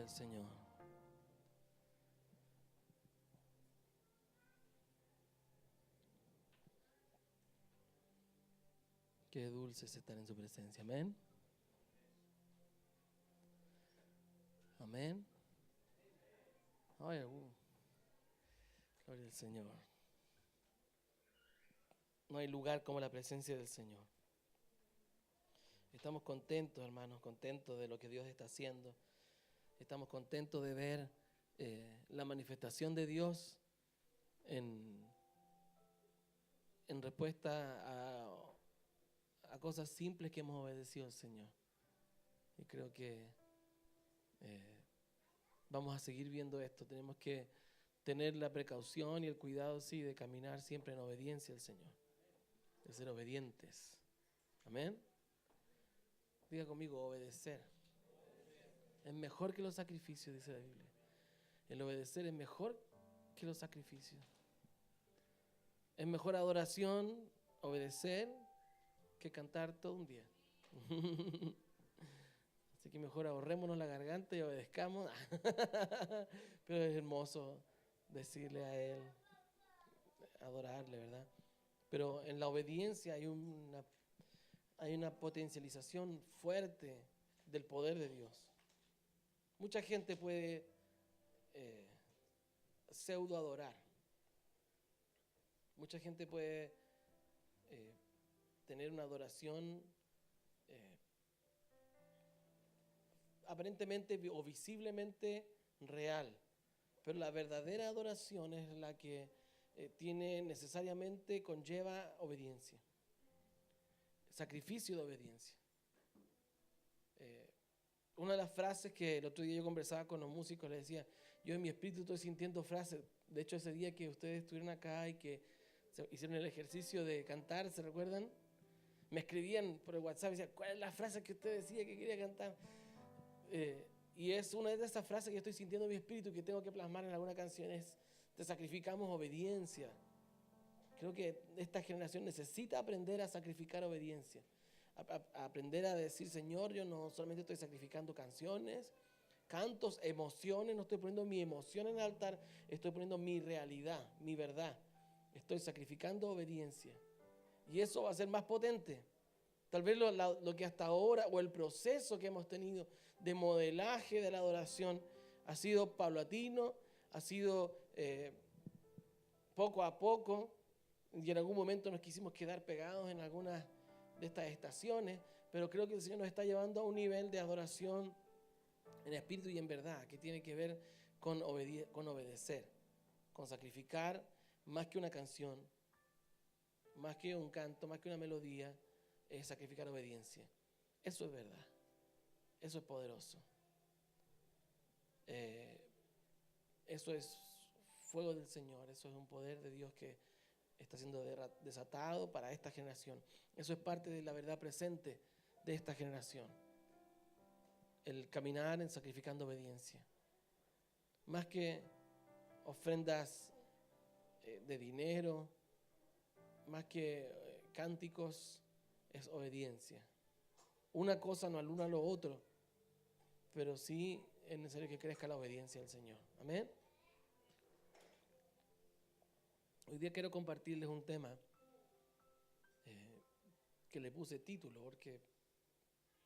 al Señor. Qué dulce es estar en su presencia. Amén. Amén. Ay, gloria al Señor. No hay lugar como la presencia del Señor. Estamos contentos, hermanos, contentos de lo que Dios está haciendo. Estamos contentos de ver la manifestación de Dios en respuesta a cosas simples que hemos obedecido al Señor. Y creo que vamos a seguir viendo esto. Tenemos que tener la precaución y el cuidado, sí, de caminar siempre en obediencia al Señor, de ser obedientes. Amén. Diga conmigo, obedecer. Es mejor que los sacrificios, dice la Biblia. El obedecer es mejor que los sacrificios. Es mejor adoración, obedecer, que cantar todo un día. Así que mejor ahorrémonos la garganta y obedezcamos. Pero es hermoso decirle a Él, adorarle, ¿verdad? Pero en la obediencia hay una potencialización fuerte del poder de Dios. Mucha gente puede pseudo adorar. Mucha gente puede tener una adoración aparentemente o visiblemente real, pero la verdadera adoración es la que conlleva obediencia, sacrificio de obediencia. Una de las frases que el otro día yo conversaba con los músicos, les decía, yo en mi espíritu estoy sintiendo frases. De hecho, ese día que ustedes estuvieron acá y que hicieron el ejercicio de cantar, ¿se recuerdan? Me escribían por el WhatsApp y decían, ¿cuál es la frase que usted decía que quería cantar? Y es una de esas frases que estoy sintiendo en mi espíritu que tengo que plasmar en alguna canción, es, te sacrificamos obediencia. Creo que esta generación necesita aprender a sacrificar obediencia. A aprender a decir, Señor, yo no solamente estoy sacrificando canciones, cantos, emociones, no estoy poniendo mi emoción en el altar, estoy poniendo mi realidad, mi verdad. Estoy sacrificando obediencia. Y eso va a ser más potente. Tal vez lo que hasta ahora, o el proceso que hemos tenido de modelaje de la adoración, ha sido paulatino, ha sido poco a poco, y en algún momento nos quisimos quedar pegados en algunas de estas estaciones, pero creo que el Señor nos está llevando a un nivel de adoración en espíritu y en verdad, que tiene que ver con obedecer, con sacrificar más que una canción, más que un canto, más que una melodía, es sacrificar obediencia. Eso es verdad, eso es poderoso. Eso es fuego del Señor, eso es un poder de Dios que está siendo desatado para esta generación. Eso es parte de la verdad presente de esta generación. El caminar en sacrificando obediencia. Más que ofrendas de dinero, más que cánticos, es obediencia. Una cosa no anula lo otro, pero sí es necesario que crezca la obediencia al Señor. Amén. Hoy día quiero compartirles un tema que le puse título, porque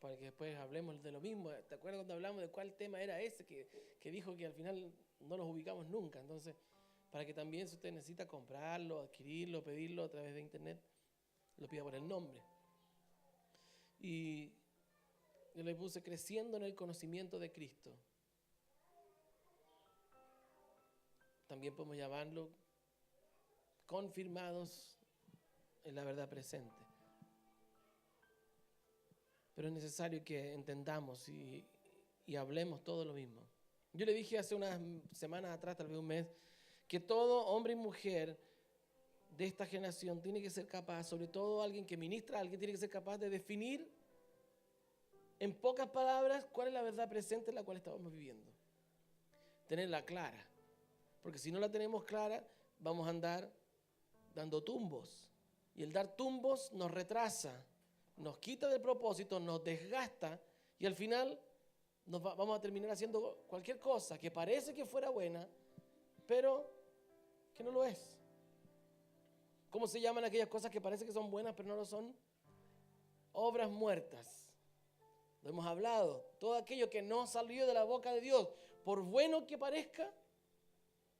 para que después hablemos de lo mismo. ¿Te acuerdas cuando hablamos de cuál tema era ese que dijo que al final no nos ubicamos nunca? Entonces, para que también si usted necesita comprarlo, adquirirlo, pedirlo a través de internet, lo pida por el nombre. Y yo le puse creciendo en el conocimiento de Cristo. También podemos llamarlo confirmados en la verdad presente. Pero es necesario que entendamos y hablemos todo lo mismo. Yo le dije hace unas semanas atrás, tal vez un mes, que todo hombre y mujer de esta generación tiene que ser capaz, sobre todo alguien que ministra, alguien tiene que ser capaz de definir en pocas palabras cuál es la verdad presente en la cual estamos viviendo. Tenerla clara. Porque si no la tenemos clara, vamos a andar dando tumbos. Y el dar tumbos nos retrasa, nos quita del propósito, nos desgasta y al final vamos a terminar haciendo cualquier cosa que parece que fuera buena, pero que no lo es. ¿Cómo se llaman aquellas cosas que parece que son buenas, pero no lo son? Obras muertas. Lo hemos hablado. Todo aquello que no salió de la boca de Dios, por bueno que parezca,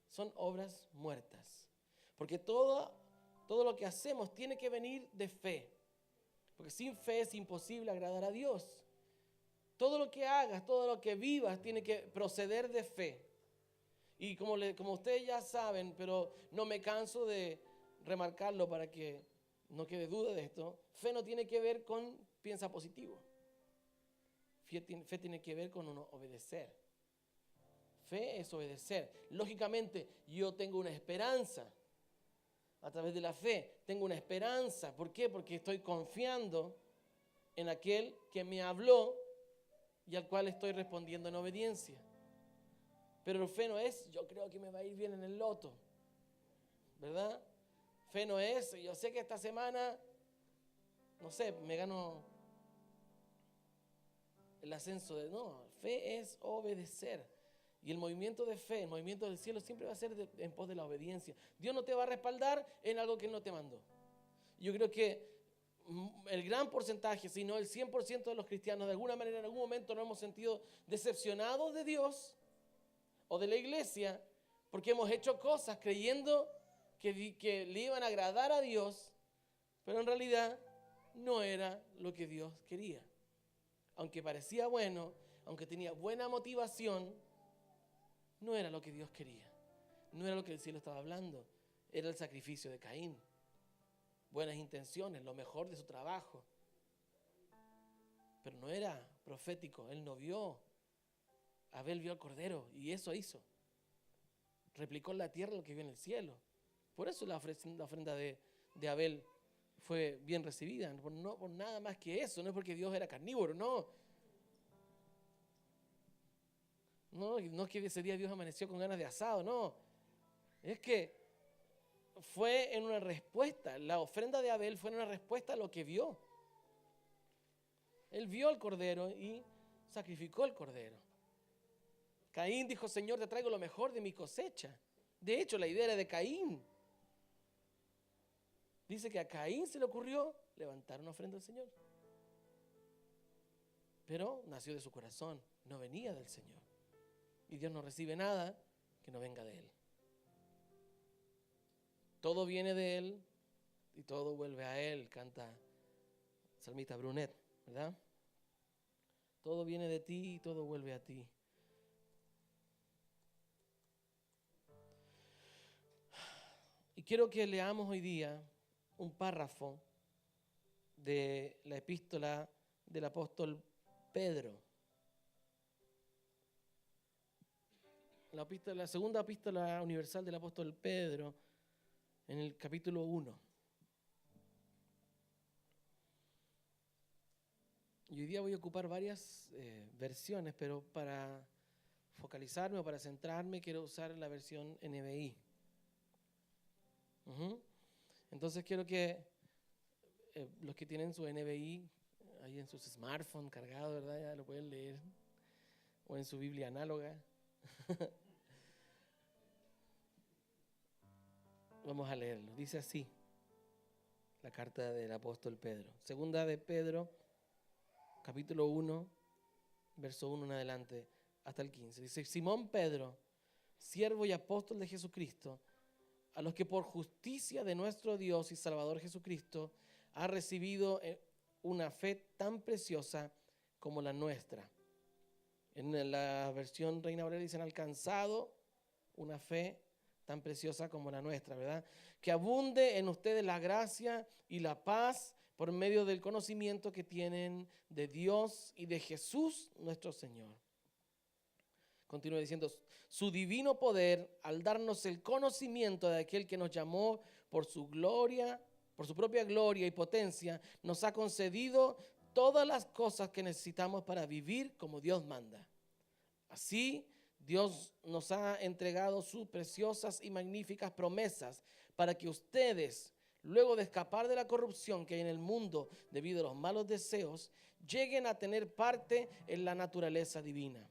son obras muertas. Porque todo lo que hacemos tiene que venir de fe. Porque sin fe es imposible agradar a Dios. Todo lo que hagas, todo lo que vivas, tiene que proceder de fe. Y como ustedes ya saben, pero no me canso de remarcarlo para que no quede duda de esto, fe no tiene que ver con piensa positivo. Fe tiene que ver con uno obedecer. Fe es obedecer. Lógicamente, yo tengo una esperanza. A través de la fe tengo una esperanza. ¿Por qué? Porque estoy confiando en aquel que me habló y al cual estoy respondiendo en obediencia. Pero fe no es, yo creo que me va a ir bien en el loto, ¿verdad? Fe no es, yo sé que esta semana, no sé, me gano el ascenso de... No, fe es obedecer. Y el movimiento de fe, el movimiento del cielo siempre va a ser en pos de la obediencia. Dios no te va a respaldar en algo que Él no te mandó. Yo creo que el gran porcentaje, si no el 100% de los cristianos, de alguna manera en algún momento nos hemos sentido decepcionados de Dios o de la iglesia porque hemos hecho cosas creyendo que le iban a agradar a Dios, pero en realidad no era lo que Dios quería. Aunque parecía bueno, aunque tenía buena motivación, no era lo que Dios quería. No era lo que el cielo estaba hablando. Era el sacrificio de Caín. Buenas intenciones, lo mejor de su trabajo. Pero no era profético. Él no vio. Abel vio al cordero y eso hizo. Replicó en la tierra lo que vio en el cielo. Por eso la ofrenda de Abel fue bien recibida. No por nada más que eso. No es porque Dios era carnívoro, no. No es que ese día Dios amaneció con ganas de asado, no. Es que fue en una respuesta. La ofrenda de Abel fue en una respuesta a lo que vio. Él vio al cordero y sacrificó el cordero. Caín dijo, Señor, te traigo lo mejor de mi cosecha. De hecho, la idea era de Caín. Dice que a Caín se le ocurrió levantar una ofrenda al Señor. Pero nació de su corazón, no venía del Señor. Y Dios no recibe nada que no venga de Él. Todo viene de Él y todo vuelve a Él, canta el salmista Brunet, ¿verdad? Todo viene de ti y todo vuelve a ti. Y quiero que leamos hoy día un párrafo de la epístola del apóstol Pedro. La segunda epístola universal del apóstol Pedro, en el capítulo 1. Y hoy día voy a ocupar varias versiones, pero para focalizarme o para centrarme quiero usar la versión NBI. Entonces quiero que los que tienen su NBI ahí en sus smartphones cargado, ¿verdad? Ya lo pueden leer. O en su Biblia análoga. Vamos a leerlo. Dice así la carta del apóstol Pedro. Segunda de Pedro, capítulo 1, verso 1 en adelante, hasta el 15. Dice, Simón Pedro, siervo y apóstol de Jesucristo, a los que por justicia de nuestro Dios y Salvador Jesucristo ha recibido una fe tan preciosa como la nuestra. En la versión Reina Valera dicen alcanzado una fe tan preciosa como la nuestra, ¿verdad? Que abunde en ustedes la gracia y la paz por medio del conocimiento que tienen de Dios y de Jesús nuestro Señor. Continúa diciendo, su divino poder al darnos el conocimiento de aquel que nos llamó por su gloria, por su propia gloria y potencia, nos ha concedido todas las cosas que necesitamos para vivir como Dios manda. Así, Dios nos ha entregado sus preciosas y magníficas promesas para que ustedes, luego de escapar de la corrupción que hay en el mundo debido a los malos deseos, lleguen a tener parte en la naturaleza divina.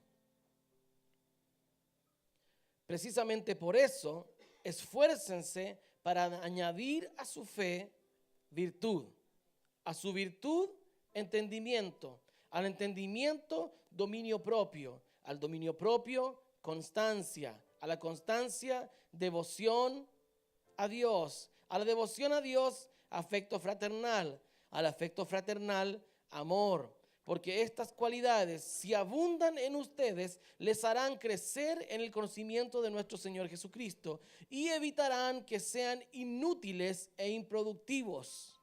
Precisamente por eso, esfuércense para añadir a su fe virtud, a su virtud entendimiento, al entendimiento dominio propio, al dominio propio constancia, a la constancia devoción a Dios, a la devoción a Dios afecto fraternal, al afecto fraternal amor. Porque estas cualidades, si abundan en ustedes, les harán crecer en el conocimiento de nuestro Señor Jesucristo y evitarán que sean inútiles e improductivos.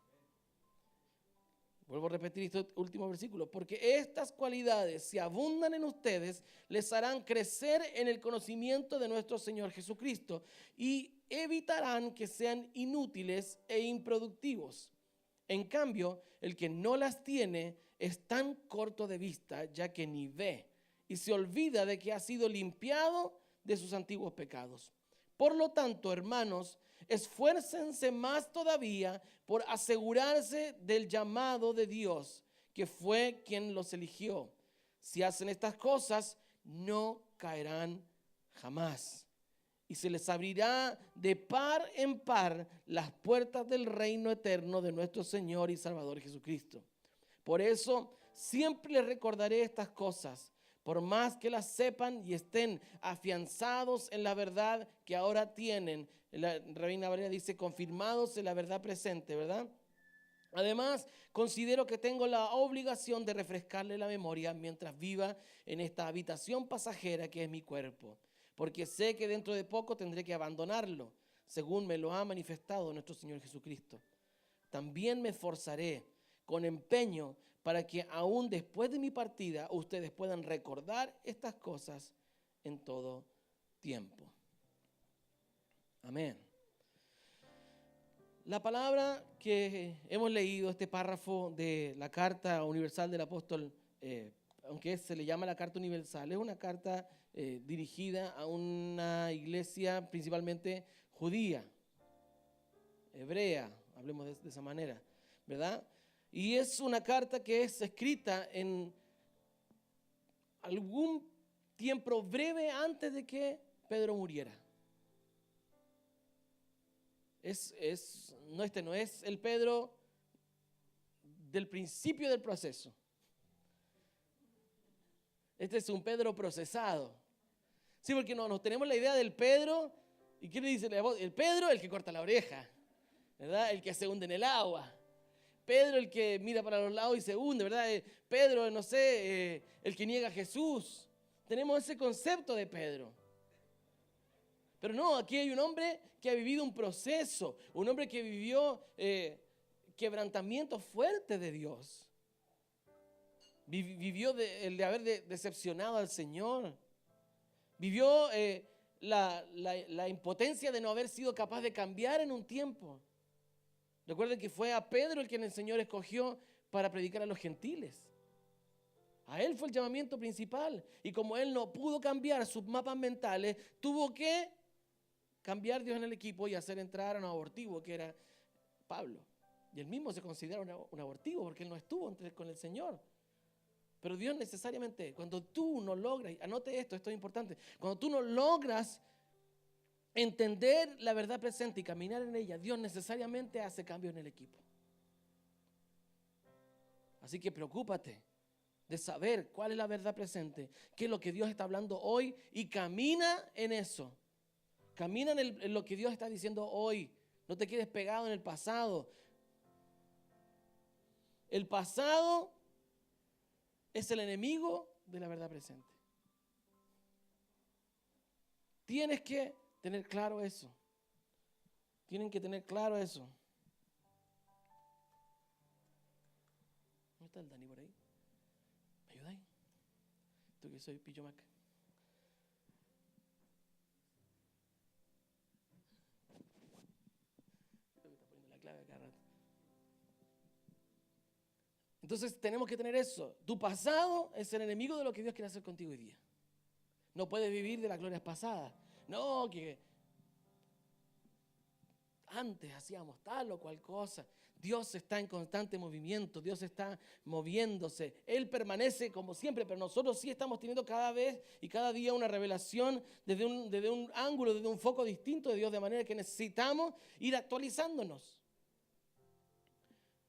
Vuelvo a repetir este último versículo. Porque estas cualidades, si abundan en ustedes, les harán crecer en el conocimiento de nuestro Señor Jesucristo y evitarán que sean inútiles e improductivos. En cambio, el que no las tiene es tan corto de vista, ya que ni ve, y se olvida de que ha sido limpiado de sus antiguos pecados. Por lo tanto, hermanos, esfuércense más todavía por asegurarse del llamado de Dios, que fue quien los eligió. Si hacen estas cosas, no caerán jamás. Y se les abrirá de par en par las puertas del reino eterno de nuestro Señor y Salvador Jesucristo. Por eso siempre les recordaré estas cosas, por más que las sepan y estén afianzados en la verdad que ahora tienen. La Reina Valera dice confirmados en la verdad presente, ¿verdad? Además, considero que tengo la obligación de refrescarle la memoria mientras viva en esta habitación pasajera que es mi cuerpo, porque sé que dentro de poco tendré que abandonarlo, según me lo ha manifestado nuestro Señor Jesucristo. También me esforzaré con empeño para que aún después de mi partida ustedes puedan recordar estas cosas en todo tiempo. Amén. La palabra que hemos leído, este párrafo de la carta universal del apóstol, aunque se le llama la carta universal, es una carta dirigida a una iglesia principalmente judía, hebrea, hablemos de esa manera, ¿verdad? Y es una carta que es escrita en algún tiempo breve antes de que Pedro muriera. No es el Pedro del principio del proceso. Este es un Pedro procesado. Sí, porque nos tenemos la idea del Pedro, ¿y qué le dice? El Pedro, el que corta la oreja, ¿verdad? El que se hunde en el agua. Pedro, el que mira para los lados y se hunde, ¿verdad? Pedro, no sé, el que niega a Jesús. Tenemos ese concepto de Pedro. Pero no, aquí hay un hombre que ha vivido un proceso, un hombre que vivió quebrantamientos fuertes de Dios. Vivió el de haber decepcionado al Señor. Vivió la impotencia de no haber sido capaz de cambiar en un tiempo. Recuerden que fue a Pedro el quien el Señor escogió para predicar a los gentiles. A él fue el llamamiento principal. Y como él no pudo cambiar sus mapas mentales, tuvo que cambiar Dios en el equipo y hacer entrar a un abortivo que era Pablo. Y él mismo se considera un abortivo porque él no estuvo con el Señor. Pero Dios necesariamente, cuando tú no logras, anote esto es importante, cuando tú no logras entender la verdad presente y caminar en ella, Dios necesariamente hace cambios en el equipo. Así que preocúpate de saber cuál es la verdad presente, qué es lo que Dios está hablando hoy y camina en eso. Camina en lo que Dios está diciendo hoy. No te quedes pegado en el pasado. El pasado es el enemigo de la verdad presente. Tienes que tener claro eso. Tienen que tener claro eso. ¿Dónde está el Dani por ahí? ¿Me ayudáis? Tú que soy Pillo Mac. Creo que está poniendo la clave cada rato. Entonces tenemos que tener eso. Tu pasado es el enemigo de lo que Dios quiere hacer contigo hoy día. No puedes vivir de las glorias pasadas. No, que antes hacíamos tal o cual cosa. Dios está en constante movimiento, Dios está moviéndose. Él permanece como siempre, pero nosotros sí estamos teniendo cada vez y cada día una revelación desde un ángulo, desde un foco distinto de Dios, de manera que necesitamos ir actualizándonos.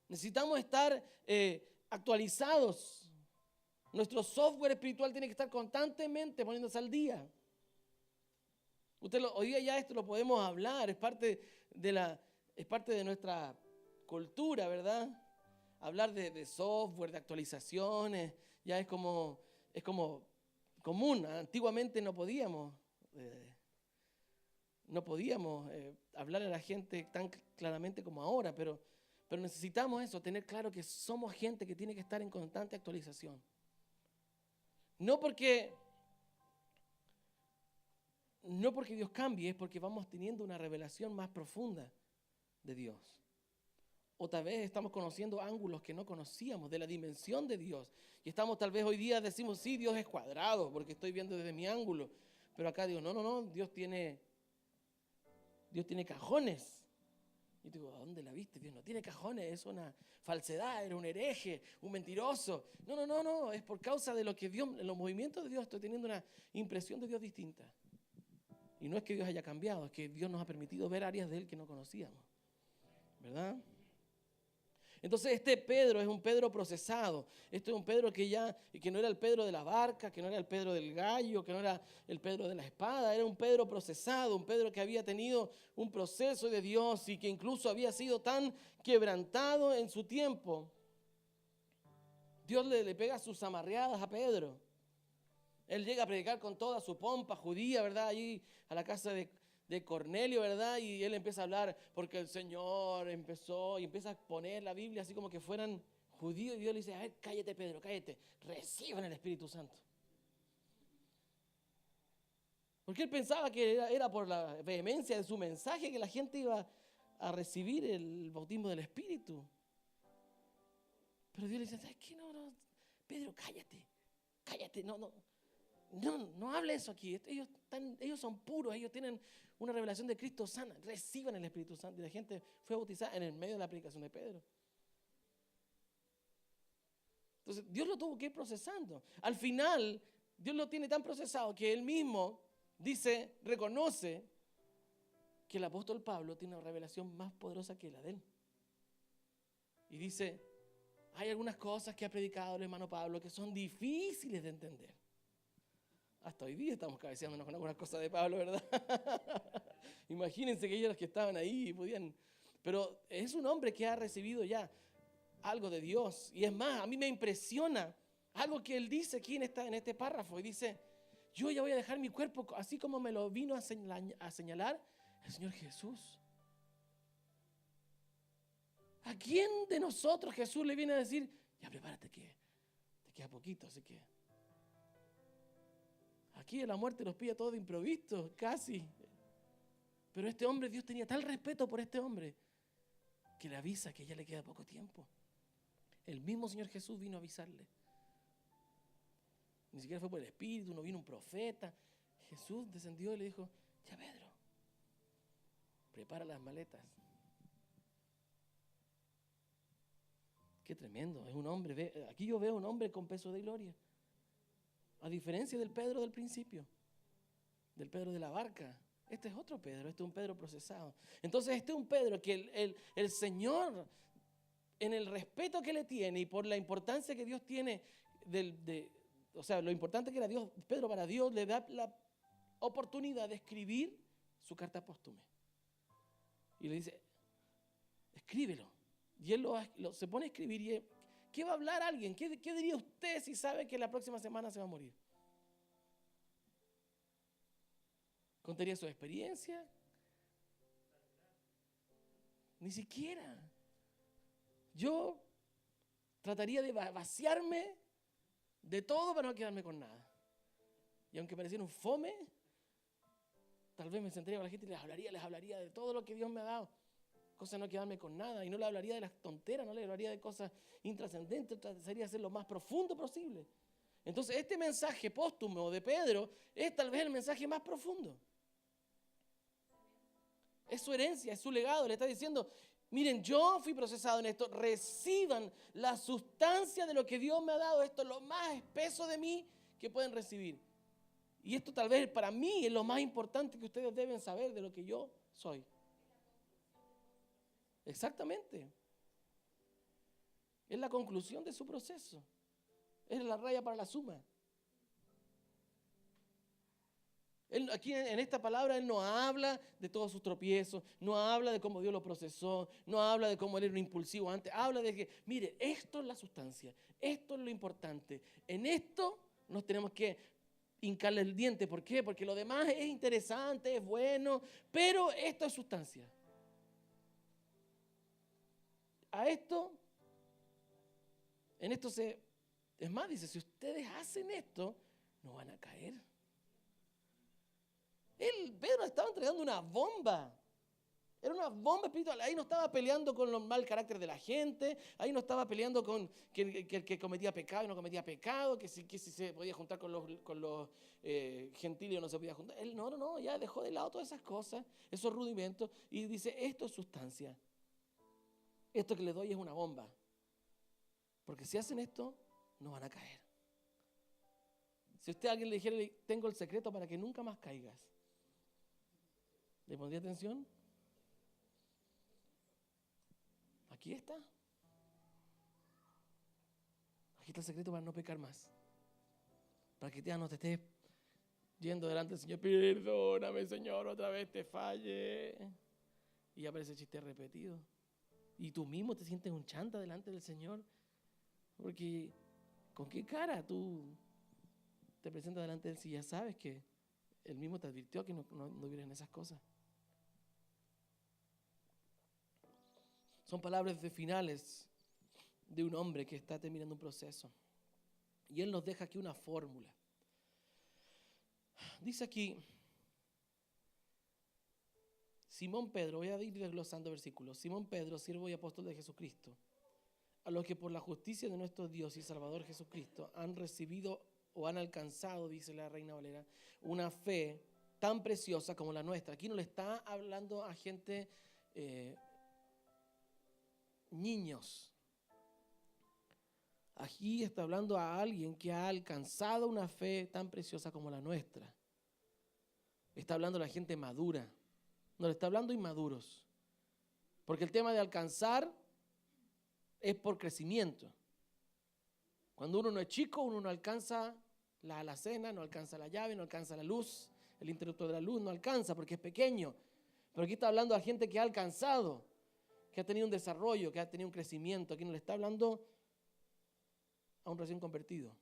Necesitamos estar actualizados. Nuestro software espiritual tiene que estar constantemente poniéndose al día. Hoy día ya esto lo podemos hablar, es parte de nuestra cultura, ¿verdad? Hablar de software, de actualizaciones, ya es como común. Antiguamente no podíamos hablar a la gente tan claramente como ahora, pero necesitamos eso, tener claro que somos gente que tiene que estar en constante actualización. No porque Dios cambie, es porque vamos teniendo una revelación más profunda de Dios. O tal vez estamos conociendo ángulos que no conocíamos de la dimensión de Dios. Y estamos tal vez hoy día decimos, sí, Dios es cuadrado porque estoy viendo desde mi ángulo. Pero acá digo, no, Dios tiene cajones. Y digo, ¿a dónde la viste? Dios no tiene cajones, es una falsedad, era un hereje, un mentiroso. No, es por causa de lo que Dios, en los movimientos de Dios estoy teniendo una impresión de Dios distinta. Y no es que Dios haya cambiado, es que Dios nos ha permitido ver áreas de Él que no conocíamos. ¿Verdad? Entonces este Pedro es un Pedro procesado. Este es un Pedro que no era el Pedro de la barca, que no era el Pedro del gallo, que no era el Pedro de la espada. Era un Pedro procesado, un Pedro que había tenido un proceso de Dios y que incluso había sido tan quebrantado en su tiempo. Dios le pega sus amarreadas a Pedro. Él llega a predicar con toda su pompa judía, ¿verdad? Allí a la casa de Cornelio, ¿verdad? Y él empieza a hablar porque el Señor empezó y empieza a poner la Biblia así como que fueran judíos. Y Dios le dice, a ver, cállate Pedro, cállate, reciban el Espíritu Santo. Porque él pensaba que era por la vehemencia de su mensaje que la gente iba a recibir el bautismo del Espíritu. Pero Dios le dice, ¿sabes qué? No, Pedro, cállate, no hable eso aquí. Ellos son puros, ellos tienen una revelación de Cristo sana. Reciban el Espíritu Santo. Y la gente fue bautizada en el medio de la predicación de Pedro. Entonces Dios lo tuvo que ir procesando. Al final, Dios lo tiene tan procesado que Él mismo reconoce que el apóstol Pablo tiene una revelación más poderosa que la de él. Y dice, hay algunas cosas que ha predicado el hermano Pablo que son difíciles de entender. Hasta hoy día estamos cabeceándonos con algunas cosas de Pablo, ¿verdad? Imagínense que ellos que estaban ahí podían... Pero es un hombre que ha recibido ya algo de Dios. Y es más, a mí me impresiona algo que él dice aquí en este párrafo. Y dice, yo ya voy a dejar mi cuerpo así como me lo vino a señalar el Señor Jesús. ¿A quién de nosotros Jesús le viene a decir, ya prepárate que te queda poquito, así que... Aquí la muerte los pilla todo de improviso, casi. Pero este hombre, Dios tenía tal respeto por este hombre que le avisa que ya le queda poco tiempo. El mismo Señor Jesús vino a avisarle. Ni siquiera fue por el Espíritu, no vino un profeta. Jesús descendió y le dijo, ya Pedro, prepara las maletas. Qué tremendo, es un hombre. Aquí yo veo un hombre con peso de gloria. A diferencia del Pedro del principio, del Pedro de la barca. Este es otro Pedro, este es un Pedro procesado. Entonces este es un Pedro que el Señor, en el respeto que le tiene y por la importancia que Dios tiene, lo importante que era Pedro para Dios, le da la oportunidad de escribir su carta póstuma. Y le dice, escríbelo. Y él se pone a escribir y ¿qué va a hablar alguien? ¿Qué diría usted si sabe que la próxima semana se va a morir? ¿Contaría su experiencia? Ni siquiera. Yo trataría de vaciarme de todo para no quedarme con nada. Y aunque pareciera un fome, tal vez me sentaría con la gente y les hablaría de todo lo que Dios me ha dado. Cosa de no quedarme con nada. Y no le hablaría de las tonteras, no le hablaría de cosas intrascendentes, trataría de ser lo más profundo posible. Entonces este mensaje póstumo de Pedro es tal vez el mensaje más profundo. Es su herencia, es su legado. Le está diciendo, Miren, yo fui procesado en esto. Reciban la sustancia de lo que Dios me ha dado. Esto es lo más espeso de mí que pueden recibir. Y esto tal vez para mí es lo más importante que ustedes deben saber de lo que yo soy. Exactamente. Es la conclusión de su proceso. Es la raya para la suma. Aquí en esta palabra Él no habla de todos sus tropiezos, no habla de cómo Dios lo procesó, no habla de cómo Él era un impulsivo antes, habla de que, mire, esto es la sustancia, esto es lo importante. En esto nos tenemos que hincarle el diente. ¿Por qué? Porque lo demás es interesante, es bueno, pero esto es sustancia. En esto es más, dice, si ustedes hacen esto, no van a caer. Pedro estaba entregando una bomba. Era una bomba espiritual. Ahí no estaba peleando con el mal carácter de la gente. Ahí no estaba peleando con que el que cometía pecado y no cometía pecado. Que si se podía juntar con los gentiles o no se podía juntar. Él no, ya dejó de lado todas esas cosas, esos rudimentos. Y dice, esto es sustancia. Esto que les doy es una bomba. Porque si hacen esto, no van a caer. Si usted a alguien le dijera, tengo el secreto para que nunca más caigas, ¿le pondría atención? Aquí está. Aquí está el secreto para no pecar más. Para que ya no te estés yendo delante del Señor. Perdóname, Señor, otra vez te fallé. Y aparece el chiste repetido. Y tú mismo te sientes un chanta delante del Señor. Porque ¿con qué cara tú te presentas delante de Él si ya sabes que Él mismo te advirtió que no vivieras en esas cosas? Son palabras de finales de un hombre que está terminando un proceso. Y Él nos deja aquí una fórmula. Dice aquí, Simón Pedro, voy a ir desglosando versículos. Simón Pedro, siervo y apóstol de Jesucristo, a los que por la justicia de nuestro Dios y Salvador Jesucristo han recibido o han alcanzado, dice la Reina Valera, una fe tan preciosa como la nuestra. Aquí no le está hablando a gente, niños. Aquí está hablando a alguien que ha alcanzado una fe tan preciosa como la nuestra. Está hablando a la gente madura. No le está hablando a inmaduros. Porque el tema de alcanzar es por crecimiento. Cuando uno no es chico, uno no alcanza la alacena, no alcanza la llave, no alcanza la luz, el interruptor de la luz no alcanza porque es pequeño. Pero aquí está hablando a gente que ha alcanzado, que ha tenido un desarrollo, que ha tenido un crecimiento. Aquí no le está hablando a un recién convertido.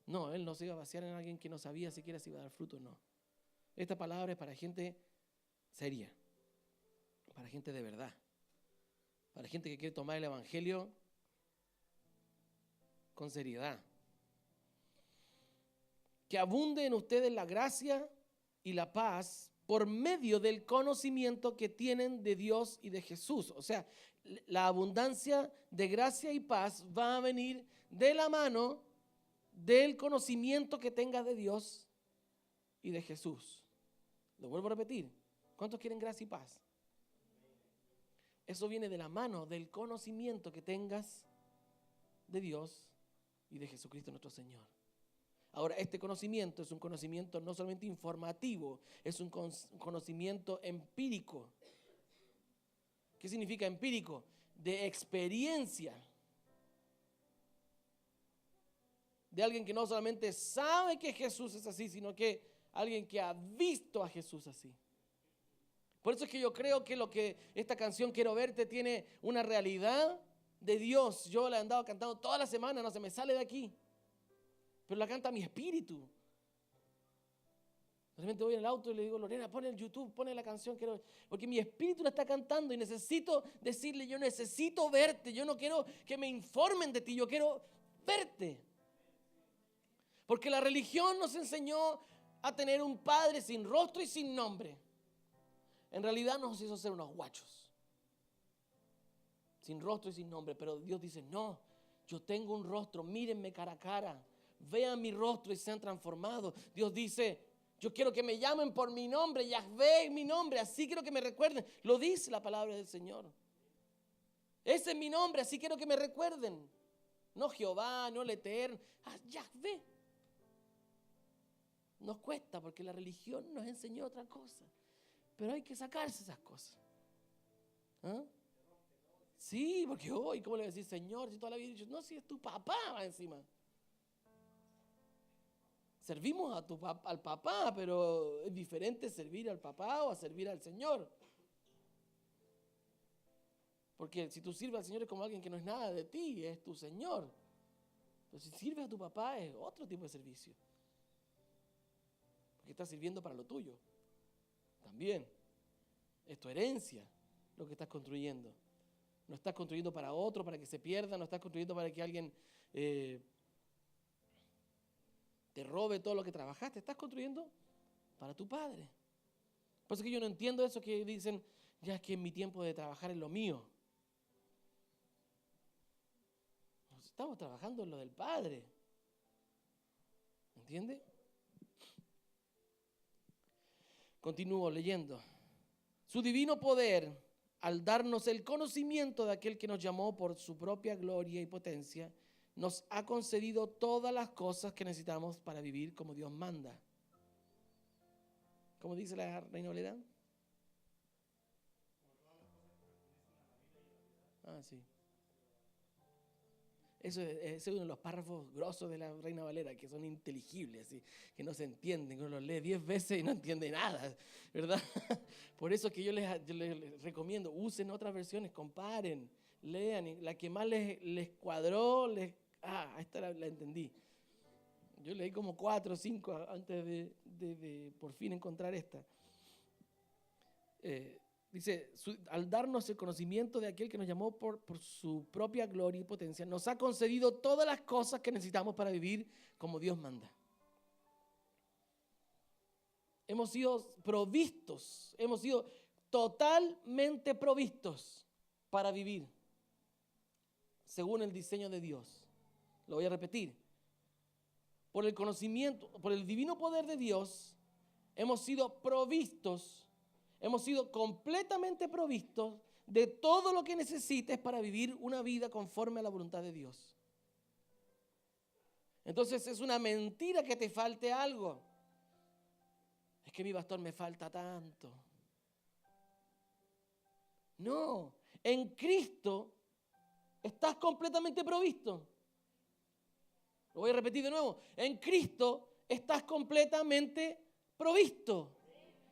No, Él no se iba a vaciar en alguien que no sabía siquiera si iba a dar fruto o no. Esta palabra es para gente seria, para gente de verdad, para gente que quiere tomar el evangelio con seriedad. Que abunde en ustedes la gracia y la paz por medio del conocimiento que tienen de Dios y de Jesús. O sea, la abundancia de gracia y paz va a venir de la mano del conocimiento que tengas de Dios y de Jesús. Lo vuelvo a repetir. ¿Cuántos quieren gracia y paz? Eso viene de la mano del conocimiento que tengas de Dios y de Jesucristo nuestro Señor. Ahora, este conocimiento es un conocimiento no solamente informativo, es un conocimiento empírico. ¿Qué significa empírico? De experiencia. De alguien que no solamente sabe que Jesús es así, sino que alguien que ha visto a Jesús así. Por eso es que yo creo que lo que esta canción Quiero Verte tiene una realidad de Dios. Yo la he andado cantando toda la semana, no se me sale de aquí. Pero la canta mi espíritu. De repente voy en el auto y le digo, Lorena, pon el YouTube, pon la canción, porque mi espíritu la está cantando y necesito decirle, yo necesito verte, yo no quiero que me informen de ti, yo quiero verte. Porque la religión nos enseñó a tener un padre sin rostro y sin nombre. En realidad nos hizo ser unos guachos, sin rostro y sin nombre, pero Dios dice, no, yo tengo un rostro, mírenme cara a cara. Vean mi rostro y sean transformados. Dios dice, Yo quiero que me llamen por mi nombre, Yahvé es mi nombre, así quiero que me recuerden. Lo dice la palabra del Señor. Ese es mi nombre, así quiero que me recuerden. No Jehová, no el Eterno, Yahvé. Nos cuesta porque la religión nos enseñó otra cosa. Pero hay que sacarse esas cosas. ¿Ah? Sí, porque hoy, ¿cómo le voy a decir Señor? Si toda la vida he dicho, no, si es tu papá va encima. Servimos al papá, pero es diferente servir al papá o a servir al Señor. Porque si tú sirves al Señor es como alguien que no es nada de ti, es tu Señor. Pero si sirves a tu papá es otro tipo de servicio. Porque estás sirviendo para lo tuyo. También. Es tu herencia lo que estás construyendo. No estás construyendo para otro, para que se pierda, no estás construyendo para que alguien te robe todo lo que trabajaste. Estás construyendo para tu padre. Por eso que yo no entiendo eso que dicen, ya es que en mi tiempo de trabajar es lo mío. Nos estamos trabajando en lo del Padre. ¿Entiende? Continúo leyendo. Su divino poder, al darnos el conocimiento de aquel que nos llamó por su propia gloria y potencia, nos ha concedido todas las cosas que necesitamos para vivir como Dios manda. ¿Cómo dice la Reina Valera? Sí. Ese es uno de los párrafos grosos de la Reina Valera, que son inteligibles, ¿sí? Que no se entienden, uno los lee 10 veces y no entiende nada, ¿verdad? Por eso que yo les recomiendo, usen otras versiones, comparen, lean, y la que más les cuadró, esta la entendí. Yo leí como 4 o 5 antes de por fin encontrar esta. Dice, al darnos el conocimiento de aquel que nos llamó por su propia gloria y potencia, nos ha concedido todas las cosas que necesitamos para vivir como Dios manda. Hemos sido provistos, hemos sido totalmente provistos para vivir según el diseño de Dios. Lo voy a repetir. Por el conocimiento, por el divino poder de Dios, hemos sido provistos. Hemos sido completamente provistos de todo lo que necesites para vivir una vida conforme a la voluntad de Dios. Entonces es una mentira que te falte algo. Es que mi pastor me falta tanto. No, en Cristo estás completamente provisto. Lo voy a repetir de nuevo. En Cristo estás completamente provisto.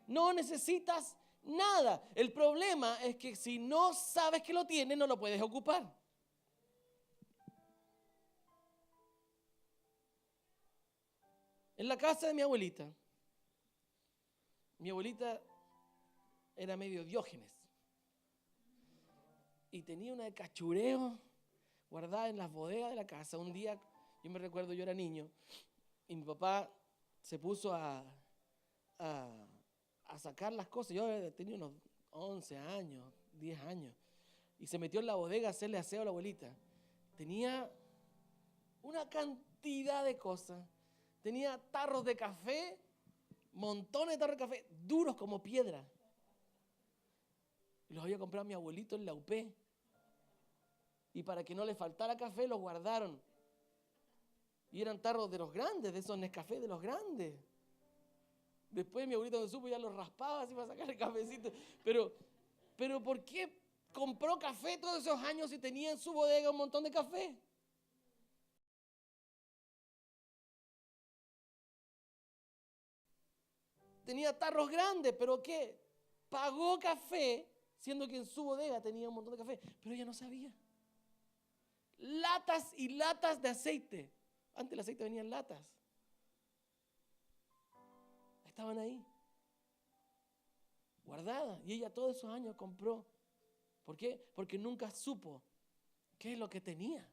No necesitas nada. El problema es que si no sabes que lo tienes, no lo puedes ocupar. En la casa de mi abuelita era medio Diógenes. Y tenía una de cachureo guardada en las bodegas de la casa. Un día, yo me recuerdo, yo era niño, y mi papá se puso a sacar las cosas. Yo tenía unos 11 años, 10 años, y se metió en la bodega a hacerle aseo a la abuelita. Tenía una cantidad de cosas. Tenía tarros de café, montones de tarros de café, duros como piedra. Y los había comprado mi abuelito en la UP. Y para que no le faltara café, los guardaron. Y eran tarros de los grandes, de esos Nescafé de los grandes. Después mi abuelito me supo, ya los raspaba así para sacar el cafecito. Pero ¿por qué compró café todos esos años y tenía en su bodega un montón de café? Tenía tarros grandes, pero ¿qué? Pagó café, siendo que en su bodega tenía un montón de café. Pero ella no sabía. Latas y latas de aceite. Antes el aceite venía en latas. Estaban ahí, guardadas. Y ella todos esos años compró. ¿Por qué? Porque nunca supo qué es lo que tenía.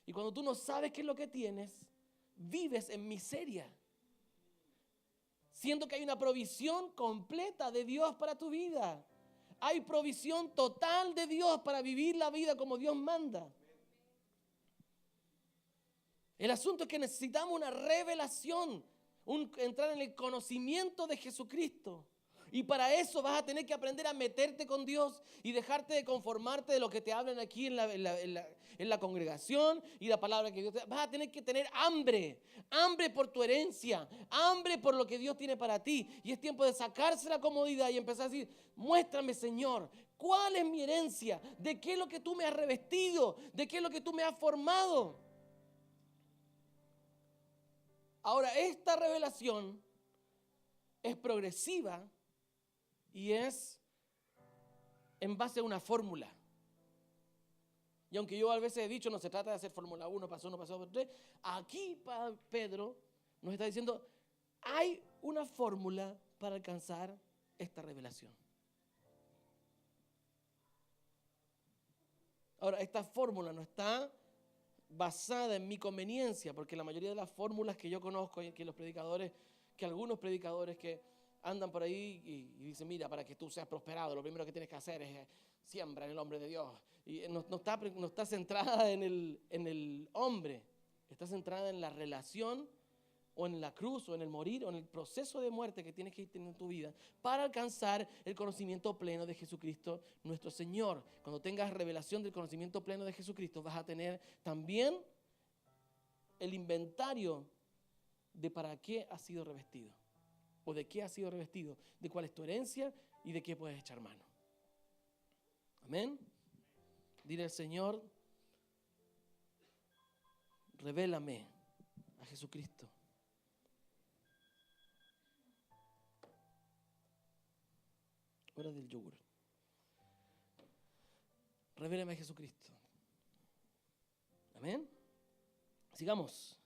Y cuando tú no sabes qué es lo que tienes, vives en miseria. Siendo que hay una provisión completa de Dios para tu vida. Hay provisión total de Dios para vivir la vida como Dios manda. El asunto es que necesitamos una revelación entrar en el conocimiento de Jesucristo. Y para eso vas a tener que aprender a meterte con Dios y dejarte de conformarte de lo que te hablan aquí en la congregación y la palabra que Dios te da. Vas a tener que tener hambre por tu herencia, hambre por lo que Dios tiene para ti. Y es tiempo de sacarse la comodidad y empezar a decir, muéstrame, Señor, ¿cuál es mi herencia? ¿De qué es lo que tú me has revestido? ¿De qué es lo que tú me has formado? Ahora, esta revelación es progresiva y es en base a una fórmula. Y aunque yo a veces he dicho, no se trata de hacer Fórmula 1, paso 1, paso 2, paso 3, aquí Pedro nos está diciendo, hay una fórmula para alcanzar esta revelación. Ahora, esta fórmula no está basada en mi conveniencia, porque la mayoría de las fórmulas que yo conozco, que los predicadores, que algunos predicadores que andan por ahí y dicen, mira, para que tú seas prosperado, lo primero que tienes que hacer es siembra en el hombre de Dios. Y no está centrada en el hombre, está centrada en la relación o en la cruz o en el morir o en el proceso de muerte que tienes que ir teniendo en tu vida para alcanzar el conocimiento pleno de Jesucristo nuestro Señor. Cuando tengas revelación del conocimiento pleno de Jesucristo vas a tener también el inventario de para qué has sido revestido o de qué has sido revestido, de cuál es tu herencia y de qué puedes echar mano. Amén. Dile al Señor, revélame a Jesucristo. Hora del yogur. Revélame a Jesucristo. Amén. Sigamos.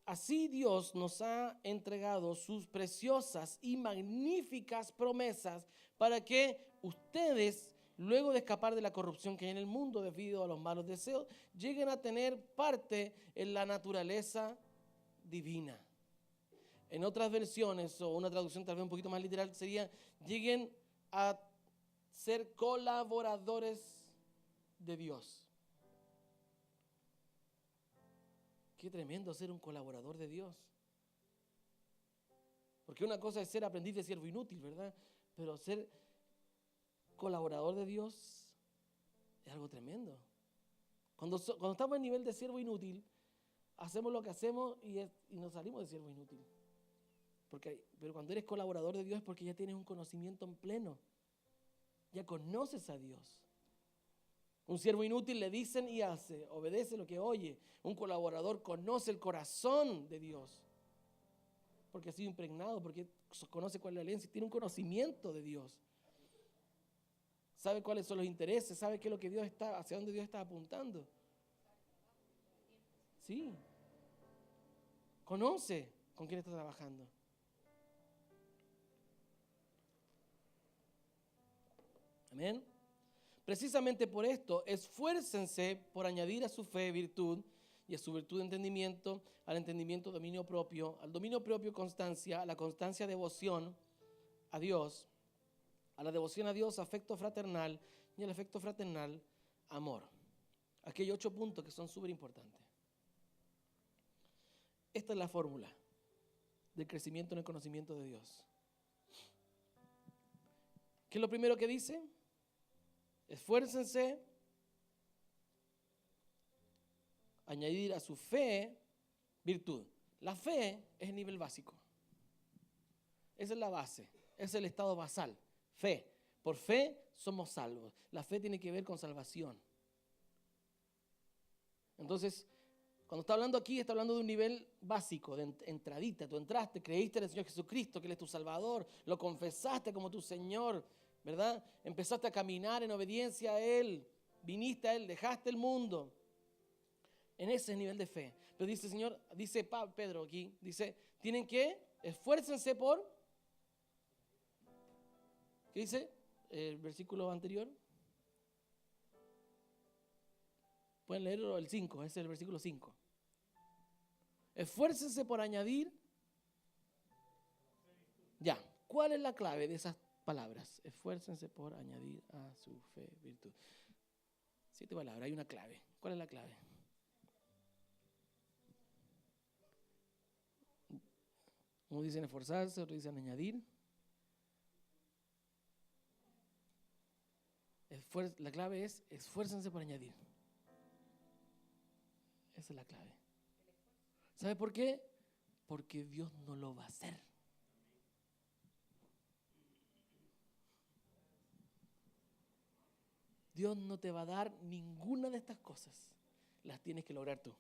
Así Dios nos ha entregado sus preciosas y magníficas promesas para que ustedes, luego de escapar de la corrupción que hay en el mundo debido a los malos deseos, lleguen a tener parte en la naturaleza divina. En otras versiones, o una traducción tal vez un poquito más literal, sería, lleguen a ser colaboradores de Dios. Qué tremendo ser un colaborador de Dios. Porque una cosa es ser aprendiz de siervo inútil, ¿verdad? Pero ser colaborador de Dios es algo tremendo. Cuando estamos en nivel de siervo inútil, hacemos lo que hacemos y nos salimos de siervo inútil. Pero cuando eres colaborador de Dios es porque ya tienes un conocimiento en pleno. Ya conoces a Dios. Un siervo inútil le dicen y hace, obedece lo que oye. Un colaborador conoce el corazón de Dios. Porque ha sido impregnado, porque conoce cuál es la herencia, tiene un conocimiento de Dios. Sabe cuáles son los intereses, sabe qué es lo que Dios está, hacia dónde Dios está apuntando. Sí. Conoce con quién está trabajando. Amén. Precisamente por esto, esfuércense por añadir a su fe virtud y a su virtud entendimiento, al entendimiento dominio propio, al dominio propio constancia, a la constancia devoción a Dios, a la devoción a Dios afecto fraternal y al afecto fraternal amor. Aquí hay 8 puntos que son súper importantes. Esta es la fórmula del crecimiento en el conocimiento de Dios. ¿Qué es lo primero que dice? Esfuércense, añadir a su fe virtud. La fe es el nivel básico. Esa es la base, es el estado basal. Fe. Por fe somos salvos. La fe tiene que ver con salvación. Entonces, cuando está hablando aquí, está hablando de un nivel básico, de entradita. Tú entraste, creíste en el Señor Jesucristo, que Él es tu Salvador, lo confesaste como tu Señor, ¿verdad? Empezaste a caminar en obediencia a Él, viniste a Él, dejaste el mundo. En ese nivel de fe. Pero dice el Señor, dice Pedro aquí, dice, tienen que esfuércense por, ¿qué dice el versículo anterior? Pueden leerlo el 5, ese es el versículo 5. Esfuércense por añadir. Ya, ¿cuál es la clave de esas palabras? Esfuércense por añadir a su fe virtud. 7 palabras, hay una clave. ¿Cuál es la clave? Unos dicen esforzarse, otros dicen añadir. La clave es esfuércense por añadir. Esa es la clave. ¿Sabe por qué? Porque Dios no lo va a hacer. Dios no te va a dar ninguna de estas cosas. Las tienes que lograr tú.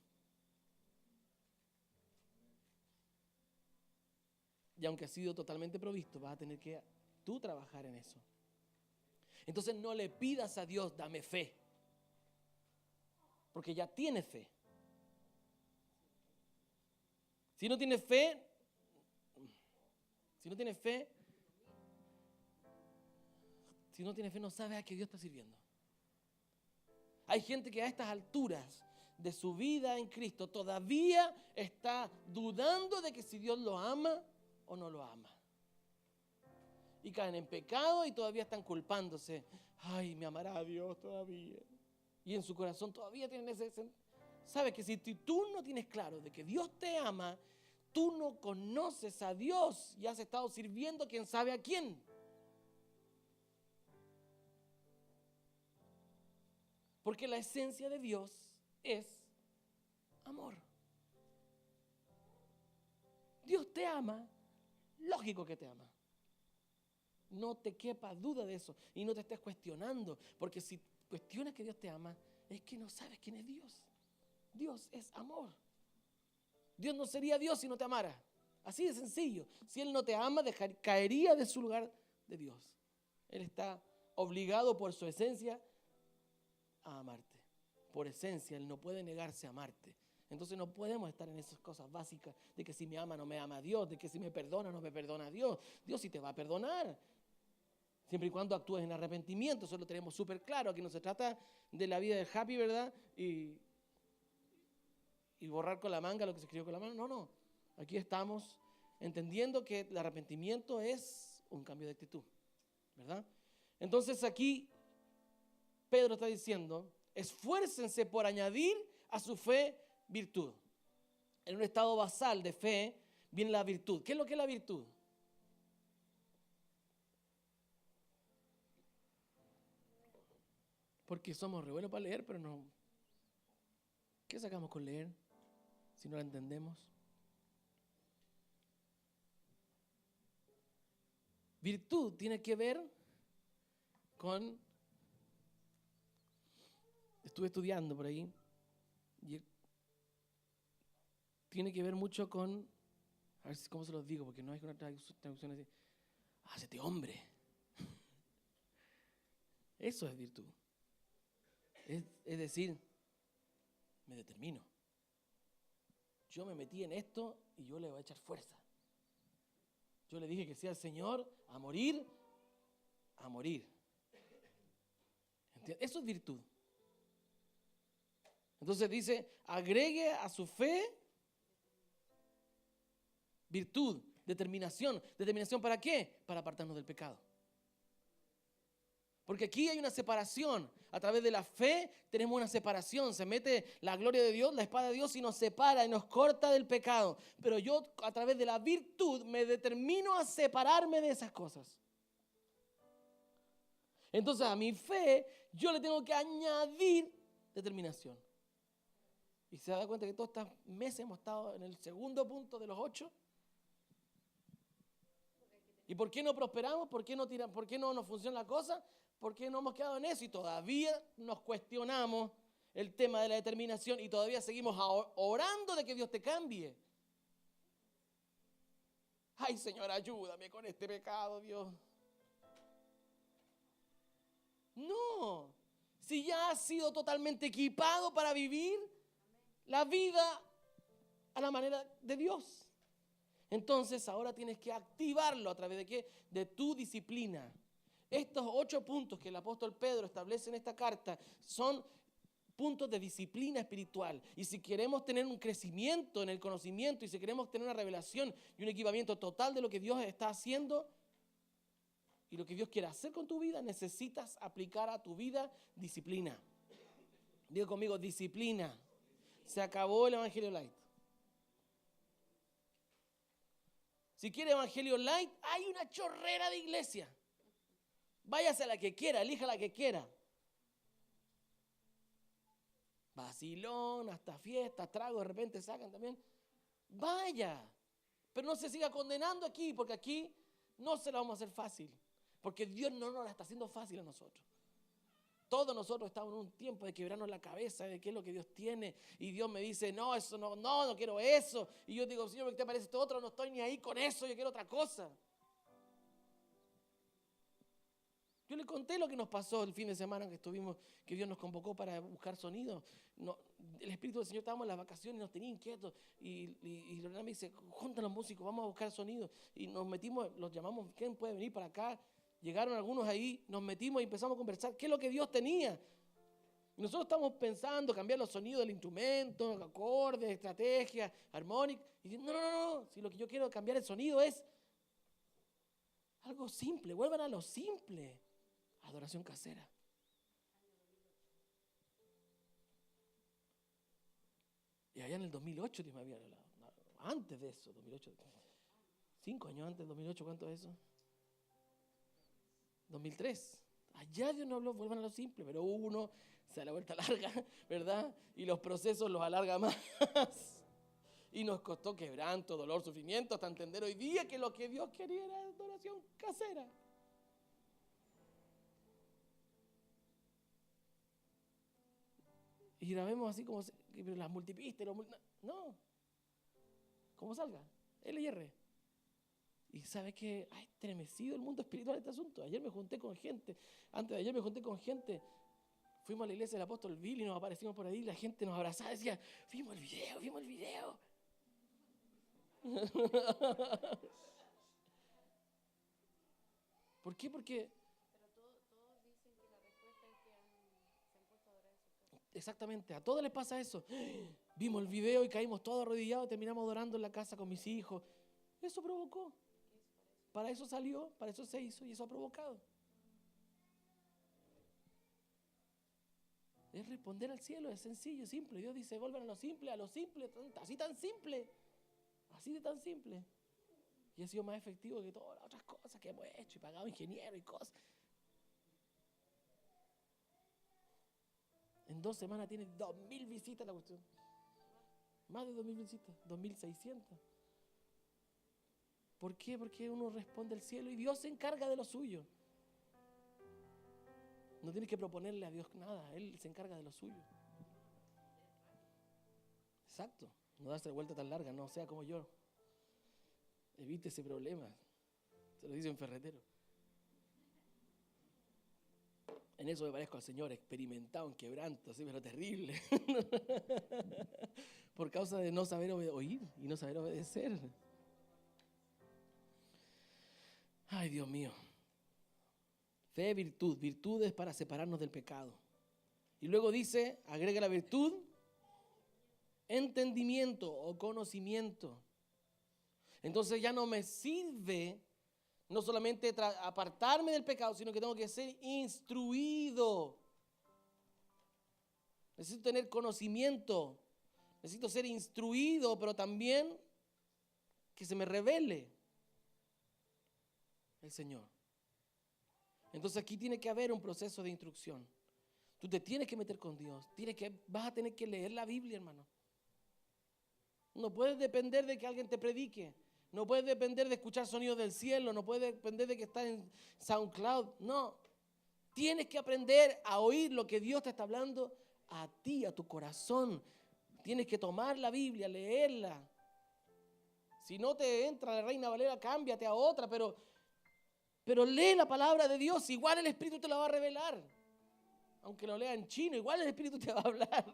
Y aunque has sido totalmente provisto, vas a tener que tú trabajar en eso. Entonces no le pidas a Dios, dame fe. Porque ya tienes fe. Si no tienes fe, no sabes a qué Dios está sirviendo. Hay gente que a estas alturas de su vida en Cristo todavía está dudando de que si Dios lo ama o no lo ama. Y caen en pecado y todavía están culpándose. Ay, me amará Dios todavía. Y en su corazón todavía tienen ese... ¿Sabes que si tú no tienes claro de que Dios te ama, tú no conoces a Dios y has estado sirviendo quién sabe a quién? Porque la esencia de Dios es amor. Dios te ama, lógico que te ama. No te quepa duda de eso y no te estés cuestionando, porque si cuestionas que Dios te ama, es que no sabes quién es Dios. Dios es amor. Dios no sería Dios si no te amara. Así de sencillo. Si Él no te ama, caería de su lugar de Dios. Él está obligado por su esencia a amarte. Por esencia, Él no puede negarse a amarte. Entonces no podemos estar en esas cosas básicas de que si me ama no me ama Dios, de que si me perdona no me perdona Dios. Dios sí te va a perdonar, siempre y cuando actúes en arrepentimiento. Eso lo tenemos súper claro. Aquí no se trata de la vida del happy, ¿verdad? Y borrar con la manga lo que se escribió con la mano. No. Aquí estamos entendiendo que el arrepentimiento es un cambio de actitud, ¿verdad? Entonces aquí Pedro está diciendo, esfuércense por añadir a su fe virtud. En un estado basal de fe viene la virtud. ¿Qué es lo que es la virtud? Porque somos re buenos para leer, pero no. ¿Qué sacamos con leer si no la entendemos? Virtud tiene que ver con... Estuve estudiando por ahí y tiene que ver mucho con... A ver cómo se los digo, porque no hay una traducción así. Hácete hombre. Eso es virtud. Es decir, me determino. Yo me metí en esto y yo le voy a echar fuerza. Yo le dije que sea el Señor a morir, a morir. ¿Entiendes? Eso es virtud. Entonces dice, agregue a su fe virtud, determinación. ¿Determinación para qué? Para apartarnos del pecado. Porque aquí hay una separación. A través de la fe tenemos una separación. Se mete la gloria de Dios, la espada de Dios y nos separa y nos corta del pecado. Pero yo a través de la virtud me determino a separarme de esas cosas. Entonces a mi fe yo le tengo que añadir determinación. Y se da cuenta que todos estos meses hemos estado en el segundo punto de los 8. ¿Y por qué no prosperamos? ¿Por qué no nos funciona la cosa? ¿Por qué no hemos quedado en eso? Y todavía nos cuestionamos el tema de la determinación y todavía seguimos orando de que Dios te cambie. Ay, Señor, ayúdame con este pecado, Dios. No, si ya has sido totalmente equipado para vivir la vida a la manera de Dios. Entonces ahora tienes que activarlo a través de ¿qué? De tu disciplina. Estos 8 puntos que el apóstol Pedro establece en esta carta son puntos de disciplina espiritual. Y si queremos tener un crecimiento en el conocimiento y si queremos tener una revelación y un equipamiento total de lo que Dios está haciendo y lo que Dios quiere hacer con tu vida, necesitas aplicar a tu vida disciplina. Diga conmigo, disciplina. Se acabó el Evangelio Light. Si quiere evangelio light, hay una chorrera de iglesia. Váyase a la que quiera, elija la que quiera. Vacilón, hasta fiestas, tragos, de repente sacan también. Vaya, pero no se siga condenando aquí, porque aquí no se la vamos a hacer fácil. Porque Dios no nos la está haciendo fácil a nosotros. Todos nosotros estamos en un tiempo de quebrarnos la cabeza de qué es lo que Dios tiene. Y Dios me dice, no, eso no quiero eso. Y yo digo, Señor, ¿qué te parece esto otro? No estoy ni ahí con eso, yo quiero otra cosa. Yo le conté lo que nos pasó el fin de semana que estuvimos, que Dios nos convocó para buscar sonido. No, el Espíritu del Señor, estábamos en las vacaciones y nos tenía inquietos. Y Lorena me dice, junta los músicos, vamos a buscar sonido. Y nos metimos, los llamamos, ¿quién puede venir para acá? Llegaron algunos ahí, nos metimos y empezamos a conversar. ¿Qué es lo que Dios tenía? Y nosotros estamos pensando cambiar los sonidos del instrumento, acordes, estrategias, armónicas. Y no. Si lo que yo quiero cambiar el sonido es algo simple. Vuelvan a lo simple. Adoración casera. Y allá en el 2008 me había hablado. Antes de eso, 2008. 5 años antes del 2008, ¿cuánto es eso? 2003. Allá Dios no habló, vuelvan a lo simple, pero uno se da la vuelta larga, ¿verdad? Y los procesos los alarga más. Y nos costó quebranto, dolor, sufrimiento, hasta entender hoy día que lo que Dios quería era adoración casera. Y grabemos así como las multipistas, no, como salga, L y R. Y sabe que ha estremecido el mundo espiritual este asunto. Ayer me junté con gente, antes de ayer me junté con gente, fuimos a la iglesia del apóstol Bill y nos aparecimos por ahí, la gente nos abrazaba y decía, vimos el video. ¿Por qué? Porque Todos dicen que la respuesta es que se han puesto a adorar en sus casas. exactamente, a todos les pasa eso. Vimos el video y caímos todos arrodillados, terminamos adorando en la casa con mis hijos. Eso provocó. Para eso salió, para eso se hizo y eso ha provocado. Es responder al cielo, es sencillo, simple. Dios dice, vuelvan a lo simple, así tan simple. Así de tan simple. Y ha sido más efectivo que todas las otras cosas que hemos hecho y pagado ingenieros y cosas. En 2 semanas tiene 2.000 visitas la cuestión. Más de 2.000 visitas, 2.600. ¿Por qué? Porque uno responde al cielo y Dios se encarga de lo suyo. No tienes que proponerle a Dios nada, Él se encarga de lo suyo. Exacto, no darse vuelta tan larga, no sea como yo. Evite ese problema. Se lo dice un ferretero. En eso me parezco al Señor, experimentado en quebranto, así, pero terrible. Por causa de no saber oír y no saber obedecer. Ay, Dios mío. Fe, virtud. Virtud es para separarnos del pecado. Y luego dice, agrega la virtud, entendimiento o conocimiento. Entonces ya no me sirve no solamente apartarme del pecado, sino que tengo que ser instruido. Necesito tener conocimiento. Necesito ser instruido, pero también que se me revele el Señor. Entonces aquí tiene que haber un proceso de instrucción. Tú te tienes que meter con Dios. Vas a tener que leer la Biblia, hermano. No puedes depender de que alguien te predique. No puedes depender de escuchar sonidos del cielo. No puedes depender de que estás en SoundCloud. No. Tienes que aprender a oír lo que Dios te está hablando a ti, a tu corazón. Tienes que tomar la Biblia, leerla. Si no te entra la Reina Valera, cámbiate a otra, pero lee la palabra de Dios. Igual el Espíritu te la va a revelar. Aunque lo lea en chino, igual el Espíritu te va a hablar.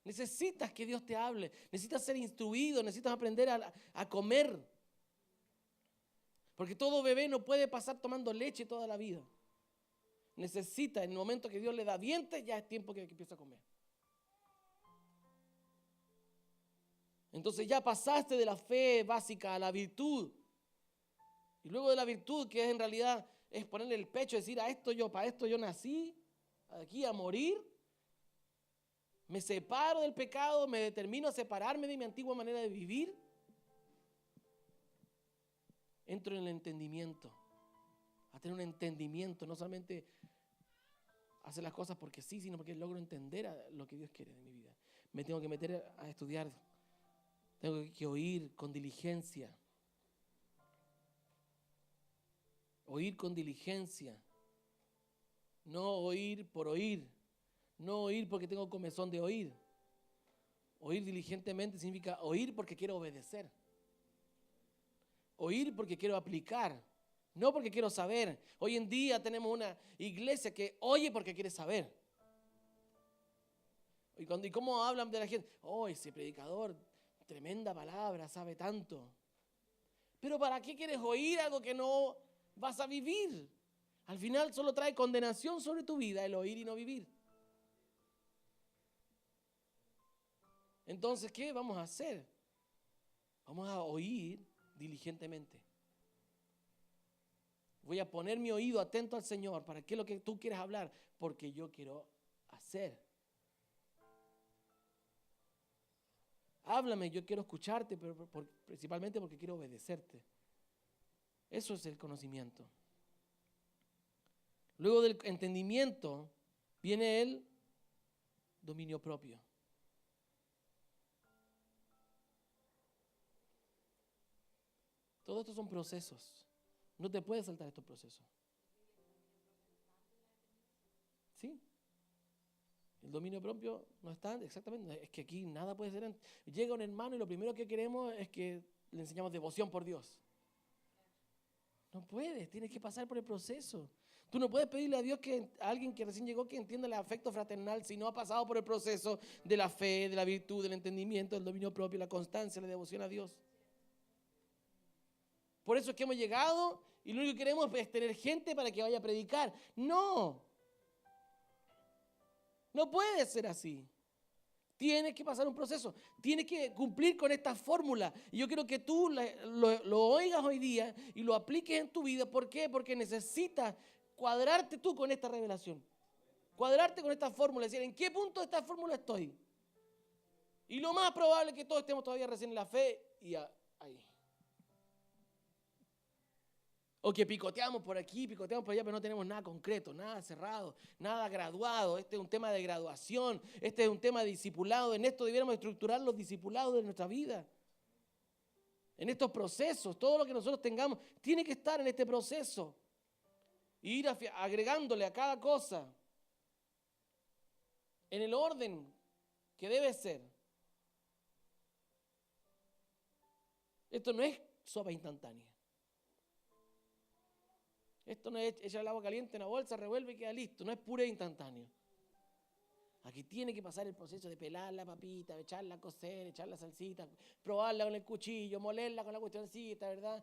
Necesitas que Dios te hable. Necesitas ser instruido. Necesitas aprender a comer. Porque todo bebé no puede pasar tomando leche toda la vida. Necesita, en el momento que Dios le da dientes, ya es tiempo que empiece a comer. Entonces ya pasaste de la fe básica a la virtud. Y luego de la virtud, que en realidad es ponerle el pecho, decir, para esto yo nací, aquí a morir. Me separo del pecado, me determino a separarme de mi antigua manera de vivir. entro en el entendimiento, a tener un entendimiento, no solamente hacer las cosas porque sí, sino porque logro entender lo que Dios quiere de mi vida. Me tengo que meter a estudiar, tengo que oír con diligencia. Oír con diligencia. No oír por oír. No oír porque tengo comezón de oír. Oír diligentemente significa oír porque quiero obedecer. Oír porque quiero aplicar. No porque quiero saber. Hoy en día tenemos una iglesia que oye porque quiere saber. ¿Y cómo hablan de la gente? Oh, ese predicador, tremenda palabra, sabe tanto. Pero ¿para qué quieres oír algo que no vas a vivir? Al final solo trae condenación sobre tu vida el oír y no vivir. Entonces, ¿qué vamos a hacer? Vamos a oír diligentemente. Voy a poner mi oído atento al Señor. ¿Para qué es lo que tú quieres hablar? Porque yo quiero hacer. Háblame, yo quiero escucharte, pero principalmente porque quiero obedecerte. Eso es el conocimiento. Luego del entendimiento viene el dominio propio. Todos estos son procesos. No te puedes saltar estos procesos. ¿Sí? El dominio propio no está exactamente. Es que aquí nada puede ser. Llega un hermano y lo primero que queremos es que le enseñamos devoción por Dios. No puedes, tienes que pasar por el proceso. Tú no puedes pedirle a Dios a alguien que recién llegó que entienda el afecto fraternal si no ha pasado por el proceso de la fe, de la virtud, del entendimiento, del dominio propio, la constancia, la devoción a Dios. Por eso es que hemos llegado y lo único que queremos es tener gente para que vaya a predicar. No. No puede ser así. Tienes que pasar un proceso. Tienes que cumplir con esta fórmula. Y yo quiero que tú lo oigas hoy día y lo apliques en tu vida. ¿Por qué? Porque necesitas cuadrarte tú con esta revelación. Cuadrarte con esta fórmula. Es decir, ¿en qué punto de esta fórmula estoy? Y lo más probable es que todos estemos todavía recién en la fe y ahí. O que picoteamos por aquí, picoteamos por allá, pero no tenemos nada concreto, nada cerrado, nada graduado. Este es un tema de graduación, este es un tema de discipulado. En esto debiéramos estructurar los discipulados de nuestra vida. En estos procesos, todo lo que nosotros tengamos tiene que estar en este proceso. Y ir agregándole a cada cosa en el orden que debe ser. Esto no es sopa instantánea. Esto no es echar el agua caliente en una bolsa, revuelve y queda listo. No es puré instantáneo. Aquí tiene que pasar el proceso de pelar la papita, echarla a cocer, echar la salsita, probarla con el cuchillo, molerla con la cuestioncita, ¿verdad?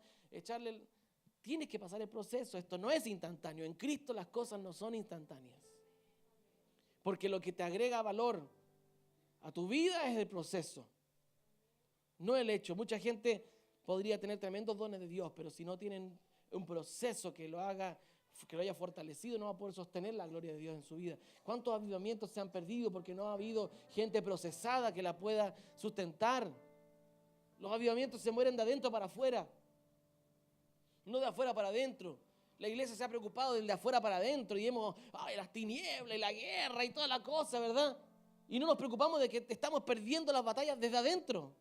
Tienes que pasar el proceso. Esto no es instantáneo. En Cristo las cosas no son instantáneas. Porque lo que te agrega valor a tu vida es el proceso, no el hecho. Mucha gente podría tener tremendos dones de Dios, pero si no tienen un proceso que lo haya fortalecido, no va a poder sostener la gloria de Dios en su vida. ¿Cuántos avivamientos se han perdido porque no ha habido gente procesada que la pueda sustentar? Los avivamientos se mueren de adentro para afuera, no de afuera para adentro. La iglesia se ha preocupado del de afuera para adentro y las tinieblas y la guerra y toda la cosa, ¿verdad? Y no nos preocupamos de que estamos perdiendo las batallas desde adentro.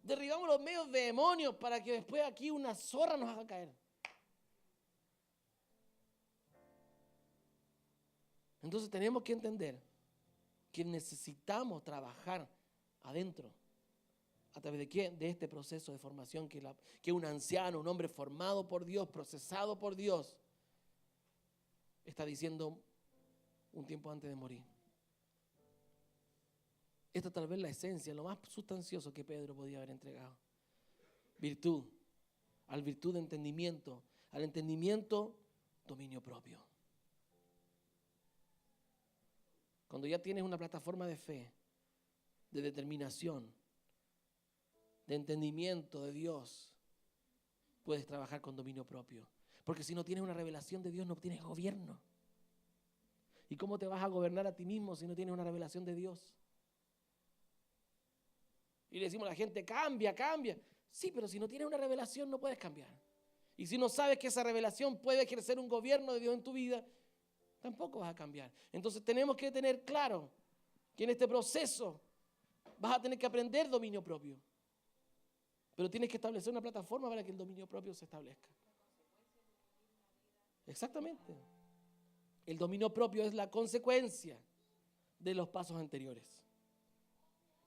Derribamos los medios de demonios para que después aquí una zorra nos haga caer. Entonces tenemos que entender que necesitamos trabajar adentro. ¿A través de qué? De este proceso de formación que un anciano, un hombre formado por Dios, procesado por Dios, está diciendo un tiempo antes de morir. Esta tal vez la esencia, lo más sustancioso que Pedro podía haber entregado. Virtud. Al virtud de entendimiento. Al entendimiento, dominio propio. Cuando ya tienes una plataforma de fe, de determinación, de entendimiento de Dios, puedes trabajar con dominio propio. Porque si no tienes una revelación de Dios, no tienes gobierno. ¿Y cómo te vas a gobernar a ti mismo si no tienes una revelación de Dios? Y le decimos a la gente, cambia, cambia. Sí, pero si no tienes una revelación no puedes cambiar. Y si no sabes que esa revelación puede ejercer un gobierno de Dios en tu vida, tampoco vas a cambiar. Entonces tenemos que tener claro que en este proceso vas a tener que aprender dominio propio. Pero tienes que establecer una plataforma para que el dominio propio se establezca. Exactamente. El dominio propio es la consecuencia de los pasos anteriores.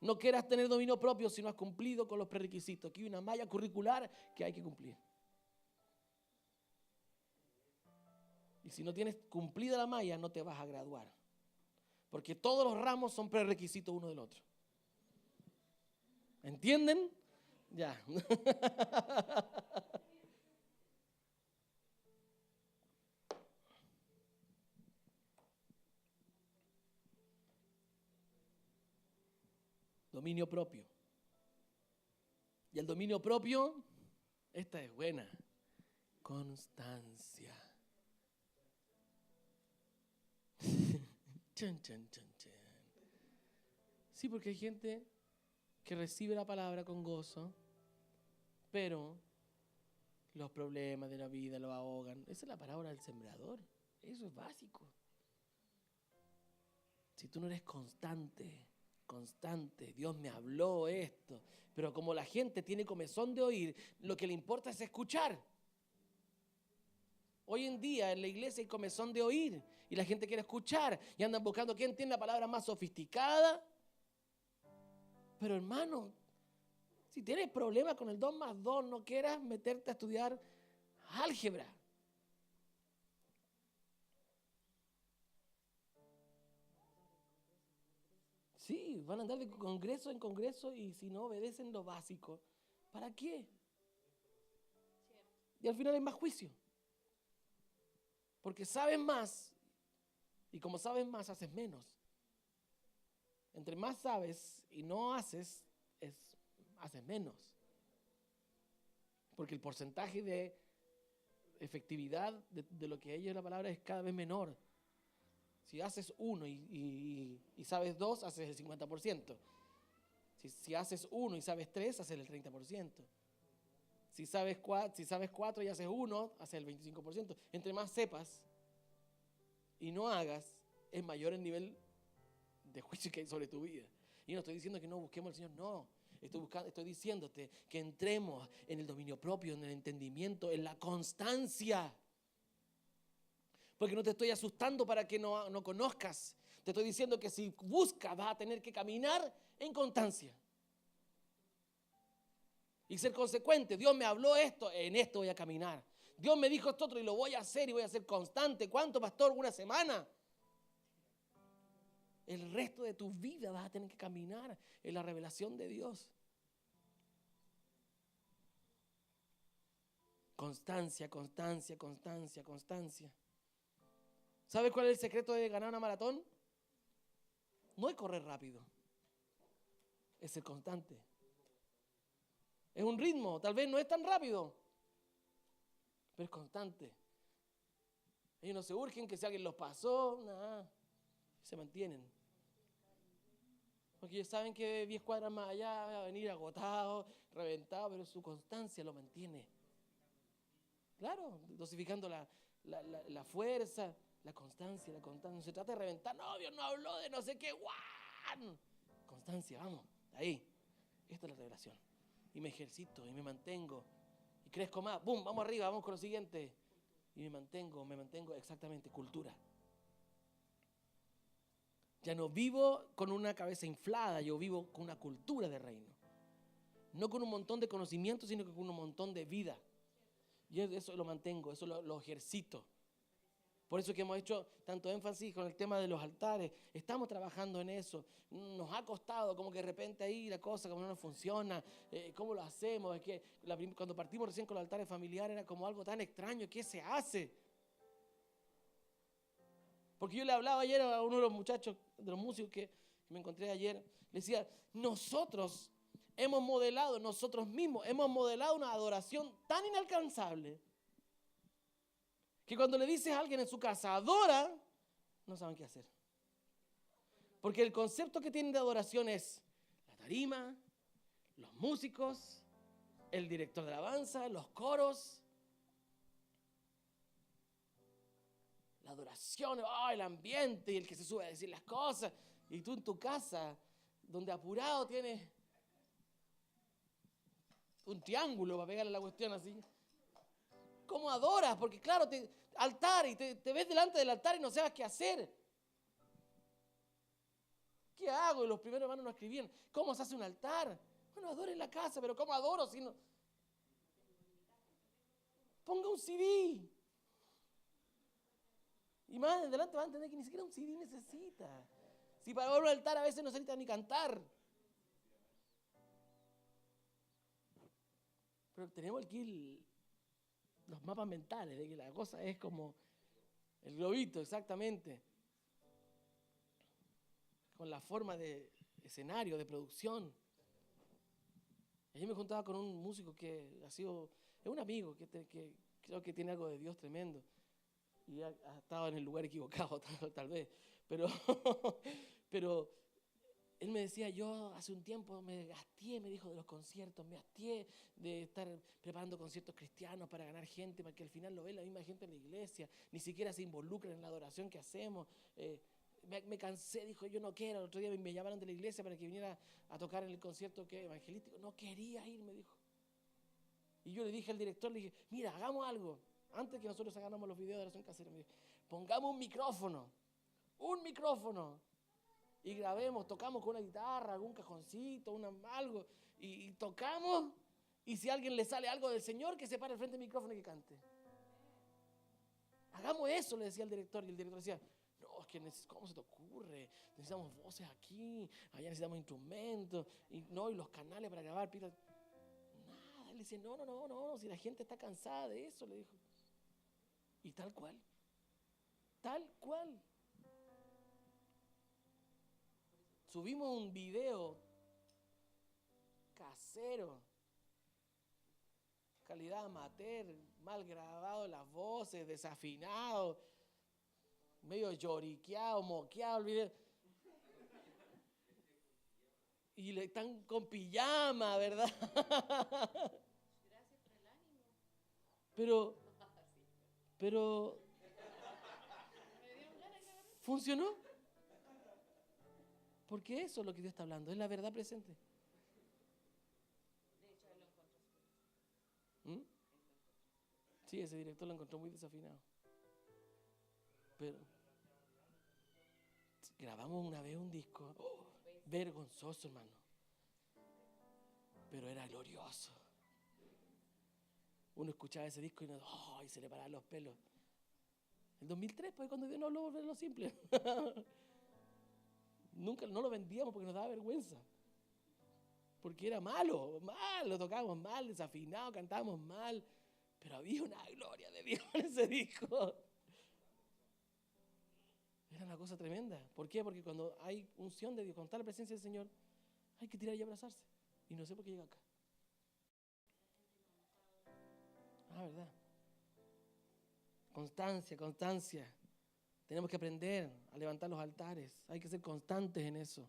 No quieras tener dominio propio si no has cumplido con los prerequisitos. Aquí hay una malla curricular que hay que cumplir. Y si no tienes cumplida la malla, no te vas a graduar. Porque todos los ramos son prerequisitos uno del otro. ¿Entienden? Ya. Dominio propio. Y el dominio propio, esta es buena. Constancia. Chan, chan, chan, chan. Sí, porque hay gente que recibe la palabra con gozo, pero los problemas de la vida lo ahogan. Esa es la parábola del sembrador. Eso es básico. Si tú no eres constante, Dios me habló esto, pero como la gente tiene comezón de oír, lo que le importa es escuchar. Hoy en día en la iglesia hay comezón de oír y la gente quiere escuchar y andan buscando quién tiene la palabra más sofisticada. Pero hermano, si tienes problemas con el 2 más 2, no quieras meterte a estudiar álgebra. Sí, van a andar de congreso en congreso y si no obedecen lo básico, ¿para qué? Y al final hay más juicio. Porque sabes más y como sabes más, haces menos. Entre más sabes y no haces, haces menos. Porque el porcentaje de efectividad de lo que ella es la palabra es cada vez menor. Si haces 1 y sabes 2, haces el 50%. Si haces 1 y sabes 3, haces el 30%. Si sabes 4 y haces 1, haces el 25%. Entre más sepas y no hagas, es mayor el nivel de juicio que hay sobre tu vida. Y no estoy diciendo que no busquemos al Señor, no. Estoy diciéndote que entremos en el dominio propio, en el entendimiento, en la constancia. Porque no te estoy asustando para que no conozcas. Te estoy diciendo que si buscas vas a tener que caminar en constancia. Y ser consecuente. Dios me habló esto, en esto voy a caminar. Dios me dijo esto otro y lo voy a hacer y voy a ser constante. ¿Cuánto, pastor? Una semana. El resto de tu vida vas a tener que caminar en la revelación de Dios. Constancia, constancia, constancia, constancia. ¿Sabes cuál es el secreto de ganar una maratón? No es correr rápido, es ser constante. Es un ritmo, tal vez no es tan rápido, pero es constante. Ellos no se urgen que si alguien los pasó, nada, se mantienen. Porque ellos saben que 10 cuadras más allá va a venir agotado, reventado, pero su constancia lo mantiene. Claro, dosificando la fuerza, la constancia, la constancia. No se trata de reventar, no, Dios no habló de no sé qué, ¡guau! Constancia, vamos, ahí. Esta es la revelación. Y me ejercito, y me mantengo, y crezco más, ¡bum! Vamos arriba, vamos con lo siguiente. Y me mantengo, exactamente, cultura. Ya no vivo con una cabeza inflada, yo vivo con una cultura de reino. No con un montón de conocimiento, sino con un montón de vida. Y eso lo mantengo, eso lo ejercito. Por eso que hemos hecho tanto énfasis con el tema de los altares. Estamos trabajando en eso. Nos ha costado, como que de repente ahí la cosa como no nos funciona. ¿Cómo lo hacemos? Es que cuando partimos recién con los altares familiares era como algo tan extraño. ¿Qué se hace? Porque yo le hablaba ayer a uno de los muchachos, de los músicos que me encontré ayer. Le decía, nosotros mismos hemos modelado una adoración tan inalcanzable que cuando le dices a alguien en su casa, adora, no saben qué hacer. Porque el concepto que tienen de adoración es la tarima, los músicos, el director de alabanza, los coros, la adoración, el ambiente y el que se sube a decir las cosas. Y tú en tu casa, donde apurado tienes un triángulo para pegarle la cuestión así. ¿Cómo adoras? Porque claro, altar y te ves delante del altar y no sabes qué hacer. ¿Qué hago? Y los primeros hermanos nos escribían, ¿cómo se hace un altar? Bueno, adoro en la casa, pero ¿cómo adoro si no? Ponga un CD. Y más adelante van a entender que ni siquiera un CD necesita. Si para adorar un altar a veces no necesita ni cantar. Pero tenemos aquí los mapas mentales de que la cosa es como el globito, exactamente. Con la forma de escenario, de producción. Ayer me juntaba con un músico que es un amigo que creo que tiene algo de Dios tremendo. Y ha estado en el lugar equivocado, tal vez. Pero él me decía, yo hace un tiempo me hastié, me dijo, de los conciertos, me hastié de estar preparando conciertos cristianos para ganar gente, para que al final lo ve la misma gente en la iglesia, ni siquiera se involucren en la adoración que hacemos. Me cansé, dijo, yo no quiero. El otro día me llamaron de la iglesia para que viniera a tocar en el concierto evangelístico. No quería ir, me dijo. Y yo le dije al director, le dije, mira, hagamos algo. Antes que nosotros hagamos los videos de oración casera, me dijo, pongamos un micrófono, y grabemos, tocamos con una guitarra, algún cajoncito, algo, y tocamos, y si a alguien le sale algo del Señor, que se pare al frente del micrófono y que cante. Hagamos eso, le decía el director, y el director decía, no, es que ¿cómo se te ocurre? Necesitamos voces aquí, allá necesitamos instrumentos, y los canales para grabar, nada. Él decía, no, si la gente está cansada de eso, le dijo. Y tal cual. Subimos un video casero, calidad amateur, mal grabado las voces, desafinado, medio lloriqueado, moqueado el video. Y le están con pijama, ¿verdad? Gracias por el ánimo. Pero Me dieron ganas de agarrar. ¿funcionó? Porque eso es lo que Dios está hablando, es la verdad presente. De hecho, él lo encontró súper. ¿Mm? Sí, ese director lo encontró muy desafinado. Pero grabamos una vez un disco, vergonzoso, hermano. Pero era glorioso. Uno escuchaba ese disco y se le paraban los pelos. El 2003, pues, cuando Dios nos habló de lo simple. Nunca, no lo vendíamos porque nos daba vergüenza. Porque era malo, tocábamos mal, desafinado, cantábamos mal. Pero había una gloria de Dios en ese disco. Era una cosa tremenda. ¿Por qué? Porque cuando hay unción de Dios, cuando está la presencia del Señor, hay que tirar y abrazarse. Y no sé por qué llega acá. ¿Verdad? Constancia. Tenemos que aprender a levantar los altares. Hay que ser constantes en eso.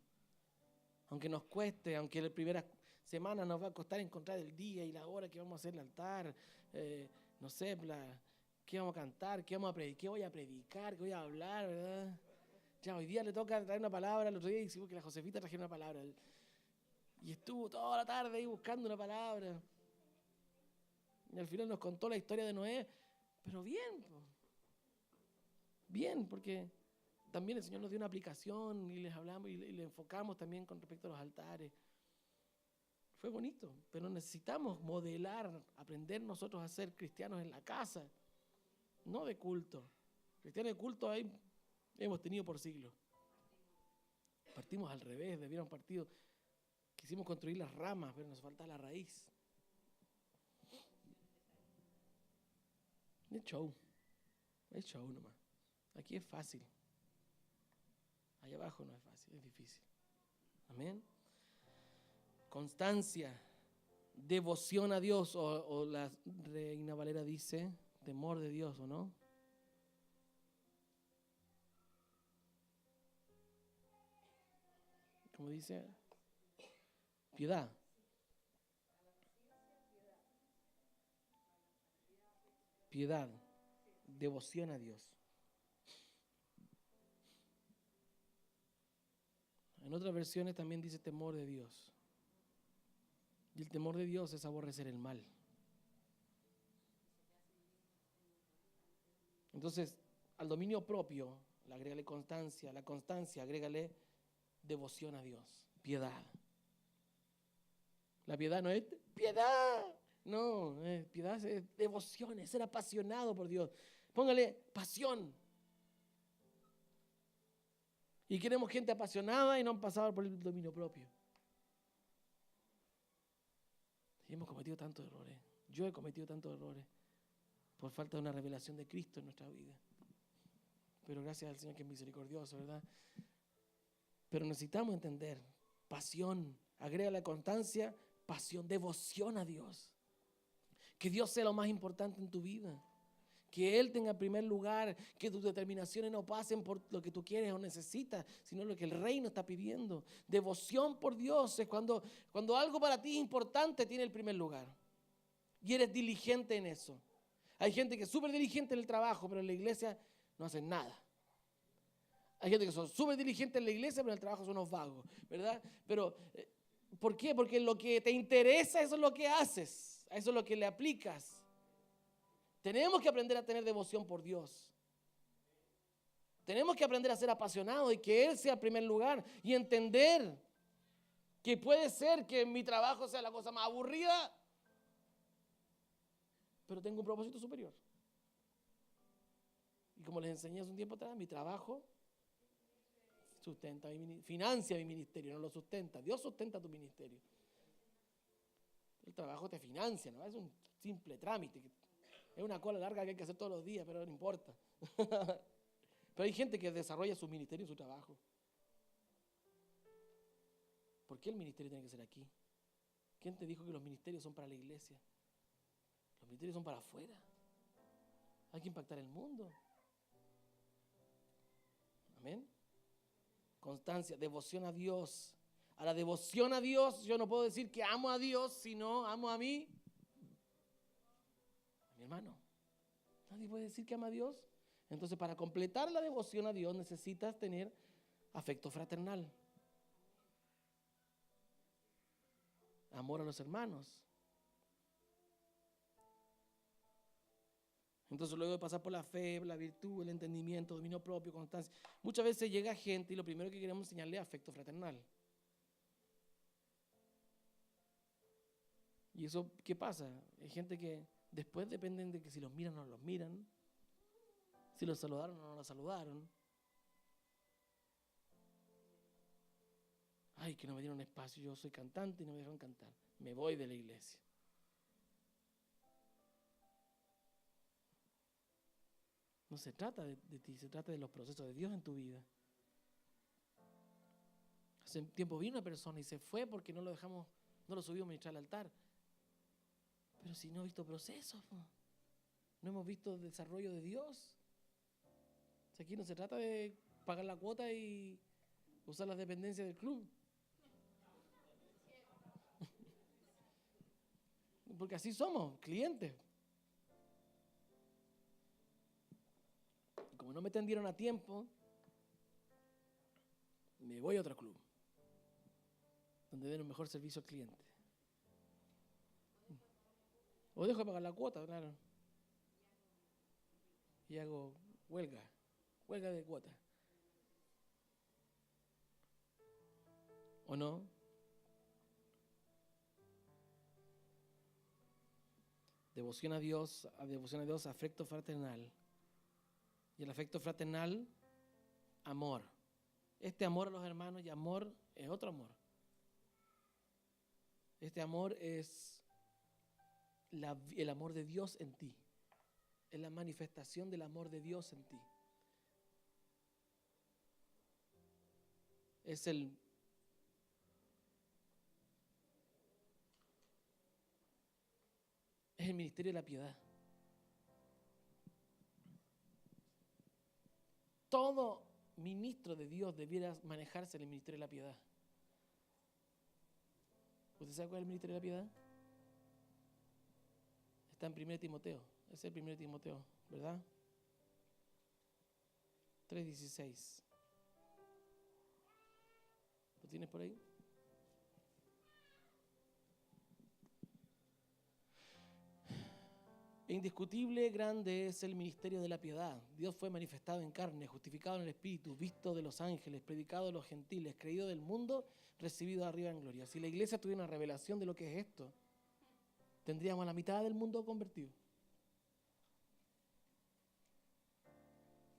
Aunque nos cueste, aunque la primera semana nos va a costar encontrar el día y la hora que vamos a hacer el altar. No sé, qué vamos a cantar, qué voy a predicar, qué voy a hablar, ¿verdad? Ya, hoy día le toca traer una palabra. El otro día hicimos que la Josefita trajera una palabra. Y estuvo toda la tarde ahí buscando una palabra. Y al final nos contó la historia de Noé. Pero bien, porque también el Señor nos dio una aplicación y les hablamos y le enfocamos también con respecto a los altares. Fue bonito, pero necesitamos modelar, aprender nosotros a ser cristianos en la casa, no de culto. Cristianos de culto hemos tenido por siglos. Partimos al revés, debieron partido. Quisimos construir las ramas, pero nos falta la raíz. Es show nomás. Aquí es fácil. Allá abajo no es fácil, es difícil. Amén. Constancia, devoción a Dios, o la Reina Valera dice, temor de Dios, ¿o no? Como dice, piedad. piedad, devoción a Dios. En otras versiones también dice temor de Dios. Y el temor de Dios es aborrecer el mal. Entonces, al dominio propio, agrégale constancia, a la constancia, agrégale devoción a Dios, piedad. La piedad no es piedad, no, piedad es devoción, es ser apasionado por Dios. Póngale pasión. Y queremos gente apasionada y no han pasado por el dominio propio. Y hemos cometido tantos errores. Yo he cometido tantos errores por falta de una revelación de Cristo en nuestra vida. Pero gracias al Señor que es misericordioso, ¿verdad? Pero necesitamos entender, pasión, agrega la constancia, pasión, devoción a Dios. Que Dios sea lo más importante en tu vida. Que Él tenga primer lugar, que tus determinaciones no pasen por lo que tú quieres o necesitas, sino lo que el reino está pidiendo. Devoción por Dios es cuando algo para ti es importante, tiene el primer lugar. Y eres diligente en eso. Hay gente que es súper diligente en el trabajo, pero en la iglesia no hacen nada. Hay gente que son súper diligentes en la iglesia, pero en el trabajo son unos vagos, ¿verdad? Pero, ¿por qué? Porque lo que te interesa, eso es lo que haces, a eso es lo que le aplicas. Tenemos que aprender a tener devoción por Dios. Tenemos que aprender a ser apasionados y que Él sea el primer lugar y entender que puede ser que mi trabajo sea la cosa más aburrida, pero tengo un propósito superior. Y como les enseñé hace un tiempo atrás, mi trabajo financia mi ministerio, no lo sustenta. Dios sustenta tu ministerio. El trabajo te financia, ¿no? Es un simple trámite. Es una cola larga que hay que hacer todos los días, pero no importa. Pero hay gente que desarrolla su ministerio y su trabajo. ¿Por qué el ministerio tiene que ser aquí? ¿Quién te dijo que los ministerios son para la iglesia? Los ministerios son para afuera. Hay que impactar el mundo. Amén. Constancia, devoción a Dios. A la devoción a Dios, yo no puedo decir que amo a Dios si no amo a mi hermano. Nadie puede decir que ama a Dios. Entonces, para completar la devoción a Dios necesitas tener afecto fraternal. Amor a los hermanos. Entonces, luego de pasar por la fe, la virtud, el entendimiento, dominio propio, constancia, muchas veces llega gente y lo primero que queremos enseñarle es afecto fraternal. ¿Y eso qué pasa? Hay gente que después dependen de que si los miran o no los miran, si los saludaron o no los saludaron. Ay, que no me dieron espacio, yo soy cantante y no me dejaron cantar. Me voy de la iglesia. No se trata de ti, se trata de los procesos de Dios en tu vida. Hace un tiempo vino una persona y se fue porque no lo subimos a ministrar al altar. Pero si no he visto procesos, no hemos visto desarrollo de Dios. O sea, aquí no se trata de pagar la cuota y usar las dependencias del club. Porque así somos, clientes. Como no me atendieron a tiempo, me voy a otro club donde den un mejor servicio al cliente. O dejo de pagar la cuota, claro. Y hago huelga de cuota. ¿O no? Devoción a Dios, afecto fraternal. Y el afecto fraternal, amor. Este amor a los hermanos y amor es otro amor. Este amor es el amor de Dios en ti. Es la manifestación del amor de Dios en ti. Es el ministerio de la piedad. Todo ministro de Dios debiera manejarse en el ministerio de la piedad. ¿Usted sabe cuál es el ministerio de la piedad? Está en 1 Timoteo. Es el 1 Timoteo, ¿verdad? 3:16. ¿Lo tienes por ahí? Indiscutible, grande es el ministerio de la piedad. Dios fue manifestado en carne, justificado en el Espíritu, visto de los ángeles, predicado de los gentiles, creído del mundo, recibido arriba en gloria. Si la iglesia tuviera una revelación de lo que es esto, tendríamos a la mitad del mundo convertido.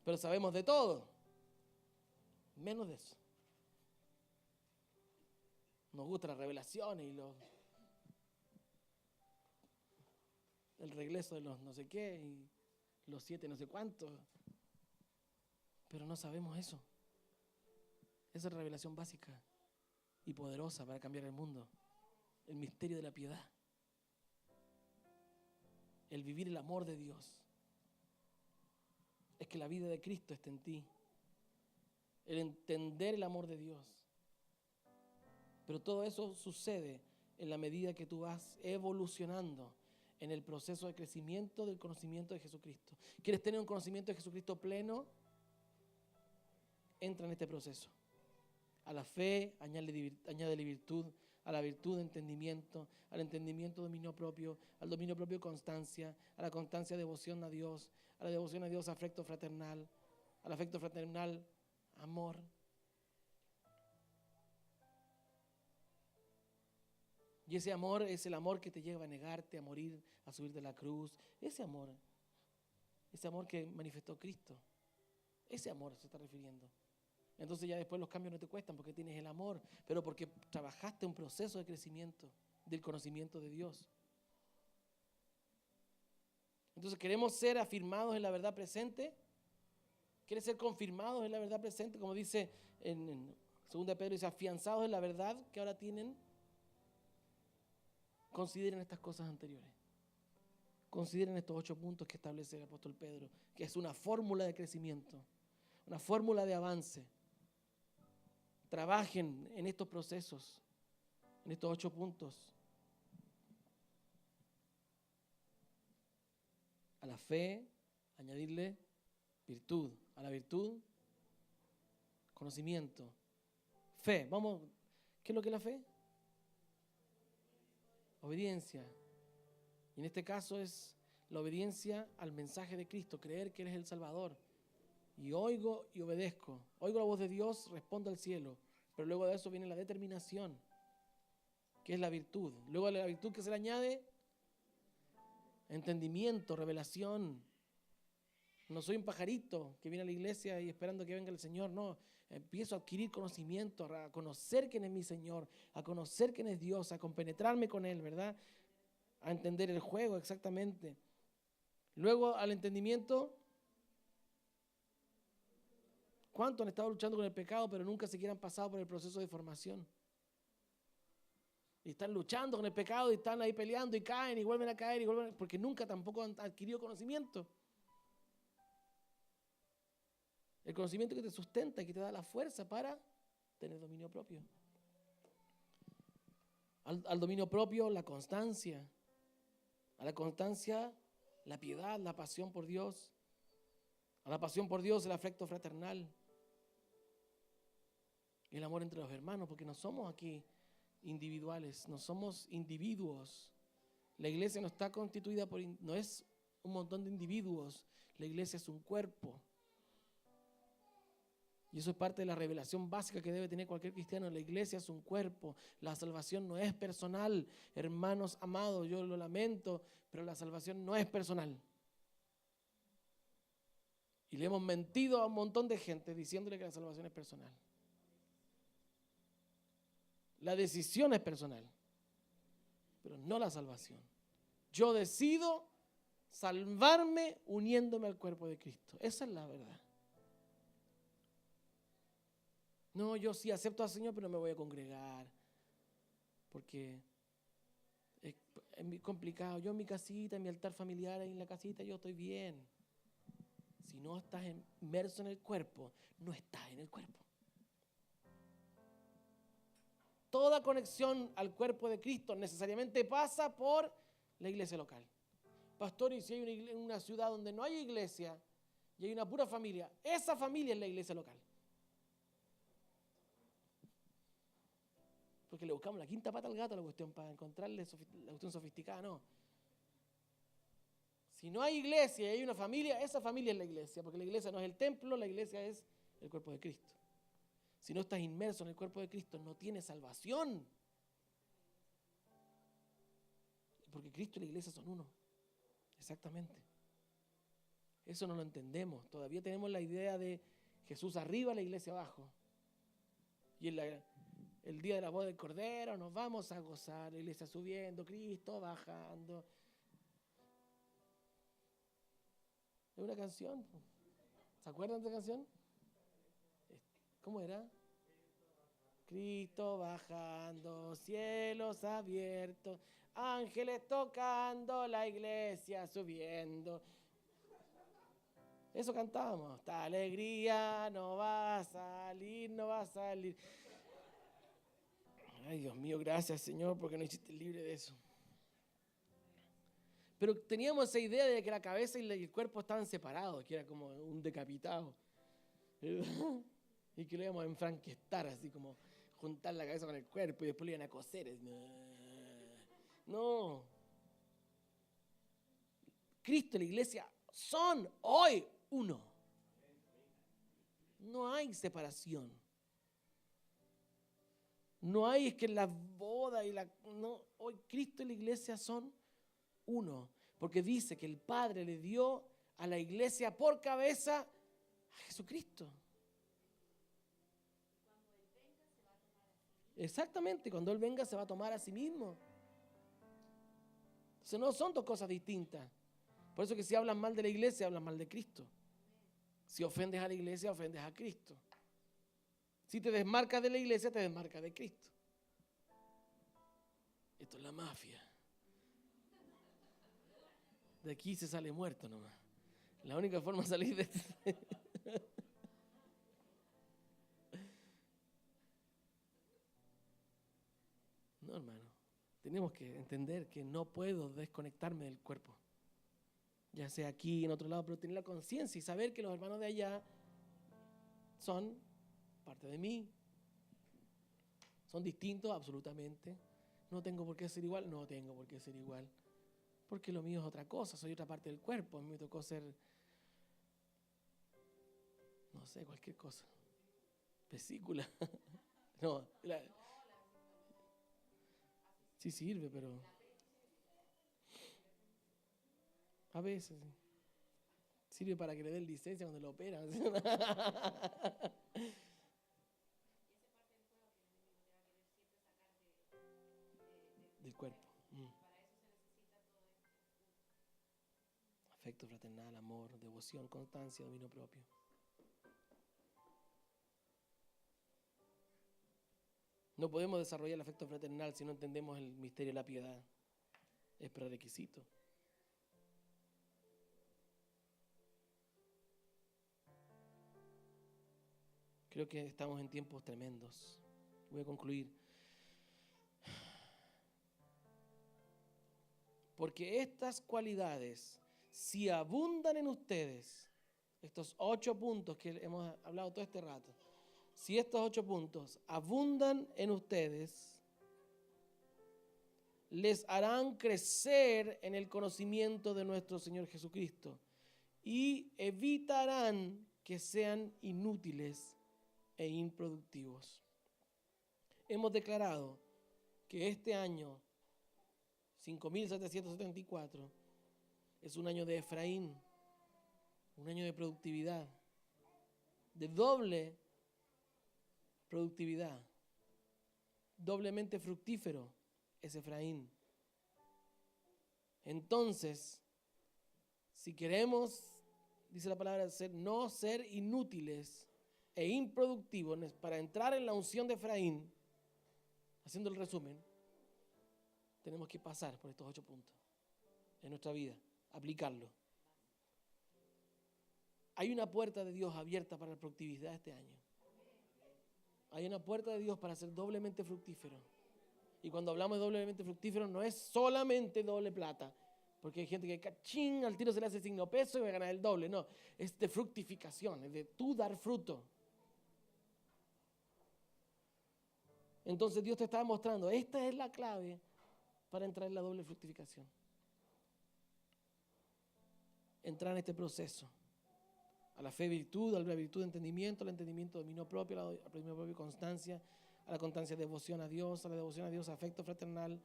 Pero sabemos de todo, menos de eso. Nos gustan las revelaciones y el regreso de los no sé qué y los 7 no sé cuántos, pero no sabemos eso. Esa es la revelación básica y poderosa para cambiar el mundo. El misterio de la piedad, el vivir el amor de Dios, es que la vida de Cristo esté en ti, el entender el amor de Dios. Pero todo eso sucede en la medida que tú vas evolucionando en el proceso de crecimiento del conocimiento de Jesucristo. ¿Quieres tener un conocimiento de Jesucristo pleno? Entra en este proceso. A la fe añádele virtud, a la virtud entendimiento, al entendimiento dominio propio, al dominio propio constancia, a la constancia devoción a Dios, a la devoción a Dios afecto fraternal, al afecto fraternal amor. Y ese amor es el amor que te lleva a negarte, a morir, a subir de la cruz. Ese amor que manifestó Cristo, ese amor se está refiriendo. Entonces ya después los cambios no te cuestan porque tienes el amor, pero porque trabajaste un proceso de crecimiento del conocimiento de Dios. Entonces, ¿queremos ser afirmados en la verdad presente? ¿Quieres ser confirmados en la verdad presente? Como dice en 2 Pedro, dice, afianzados en la verdad que ahora tienen. Consideren estas cosas anteriores. Consideren estos 8 puntos que establece el apóstol Pedro, que es una fórmula de crecimiento, una fórmula de avance. Trabajen en estos procesos, en estos 8 puntos. A la fe, añadirle virtud. A la virtud, conocimiento. Fe, vamos, ¿qué es lo que es la fe? Obediencia. Y en este caso es la obediencia al mensaje de Cristo, creer que Él es el Salvador. Y oigo y obedezco. Oigo la voz de Dios, respondo al cielo. Pero luego de eso viene la determinación, que es la virtud. Luego de la virtud, que se le añade entendimiento, revelación. No soy un pajarito que viene a la iglesia y esperando que venga el Señor. No, empiezo a adquirir conocimiento, a conocer quién es mi Señor, a conocer quién es Dios, a compenetrarme con Él, ¿verdad? A entender el juego exactamente. Luego al entendimiento. ¿Cuántos han estado luchando con el pecado pero nunca siquiera han pasado por el proceso de formación? Y están luchando con el pecado y están ahí peleando y caen y vuelven a caer porque nunca tampoco han adquirido conocimiento. El conocimiento que te sustenta y que te da la fuerza para tener dominio propio. Al dominio propio, la constancia. A la constancia, la piedad, la pasión por Dios. A la pasión por Dios, el afecto fraternal. Y el amor entre los hermanos, porque no somos aquí individuales, no somos individuos. La iglesia no está constituida no es un montón de individuos. La iglesia es un cuerpo. Y eso es parte de la revelación básica que debe tener cualquier cristiano. La iglesia es un cuerpo. La salvación no es personal. Hermanos amados, yo lo lamento, pero la salvación no es personal. Y le hemos mentido a un montón de gente diciéndole que la salvación es personal. La decisión es personal, pero no la salvación. Yo decido salvarme uniéndome al cuerpo de Cristo. Esa es la verdad. No, yo sí acepto al Señor, pero me voy a congregar. Porque es complicado. Yo en mi casita, en mi altar familiar, ahí en la casita, yo estoy bien. Si no estás inmerso en el cuerpo, no estás en el cuerpo. Toda conexión al cuerpo de Cristo necesariamente pasa por la iglesia local. pastor, y si hay una ciudad donde no hay iglesia y hay una pura familia, esa familia es la iglesia local. Porque le buscamos la quinta pata al gato a la cuestión para encontrarle la cuestión sofisticada, no. Si no hay iglesia y hay una familia, esa familia es la iglesia, porque la iglesia no es el templo, la iglesia es el cuerpo de Cristo. Si no estás inmerso en el cuerpo de Cristo, no tienes salvación. Porque Cristo y la iglesia son uno. Exactamente. Eso no lo entendemos. Todavía tenemos la idea de Jesús arriba, la iglesia abajo. Y el día de la boda del Cordero nos vamos a gozar, la iglesia subiendo, Cristo bajando. Es una canción. ¿Se acuerdan de esa canción? ¿Cómo era? Cristo bajando, cielos abiertos, ángeles tocando, la iglesia subiendo. Eso cantábamos. Esta alegría no va a salir, no va a salir. Ay, Dios mío, gracias, Señor, porque no hiciste libre de eso. Pero teníamos esa idea de que la cabeza y el cuerpo estaban separados, que era como un decapitado. Y que lo íbamos a enfranquestar, así como juntar la cabeza con el cuerpo y después lo iban a coser. No. Cristo y la iglesia son hoy uno. No hay separación. No hay, es que la boda y no, hoy Cristo y la iglesia son uno. Porque dice que el Padre le dio a la iglesia por cabeza a Jesucristo. Exactamente, cuando Él venga se va a tomar a sí mismo. Entonces no son dos cosas distintas. Por eso que si hablas mal de la iglesia, hablas mal de Cristo. Si ofendes a la iglesia, ofendes a Cristo. Si te desmarcas de la iglesia, te desmarcas de Cristo. Esto es la mafia. De aquí se sale muerto nomás. La única forma de salir de esto. No, hermano. Tenemos que entender que no puedo desconectarme del cuerpo. Ya sea aquí, en otro lado, pero tener la conciencia y saber que los hermanos de allá son parte de mí. Son distintos absolutamente. No tengo por qué ser igual. No tengo por qué ser igual. Porque lo mío es otra cosa. Soy otra parte del cuerpo. A mí me tocó ser, no sé, cualquier cosa. Vesícula. No, sí sirve, pero a veces sirve para que le den licencia cuando lo operan. Del cuerpo. Afecto fraternal, amor, devoción, constancia, dominio propio. No podemos desarrollar el afecto fraternal si no entendemos el misterio de la piedad. Es prerequisito. Creo que estamos en tiempos tremendos. Voy a concluir. Porque estas cualidades, si abundan en ustedes, estos 8 puntos que hemos hablado todo este rato, si estos 8 puntos abundan en ustedes, les harán crecer en el conocimiento de nuestro Señor Jesucristo y evitarán que sean inútiles e improductivos. Hemos declarado que este año 5774 es un año de Efraín, un año de productividad, de doble productividad, doblemente fructífero es Efraín. Entonces, si queremos, dice la palabra, no ser inútiles e improductivos para entrar en la unción de Efraín, haciendo el resumen, tenemos que pasar por estos 8 puntos en nuestra vida, aplicarlo. Hay una puerta de Dios abierta para la productividad este año. Hay una puerta de Dios para ser doblemente fructífero. Y cuando hablamos de doblemente fructífero, no es solamente doble plata, Porque hay gente que cachín, al tiro se le hace signo peso y va a ganar el doble. No, es de fructificación, es de tú dar fruto. Entonces Dios te está mostrando, esta es la clave para entrar en la doble fructificación. Entrar en este proceso. A la fe virtud, a la virtud entendimiento, al entendimiento dominio propio, a la dominio propio constancia, a la constancia devoción a Dios, a la devoción a Dios afecto fraternal,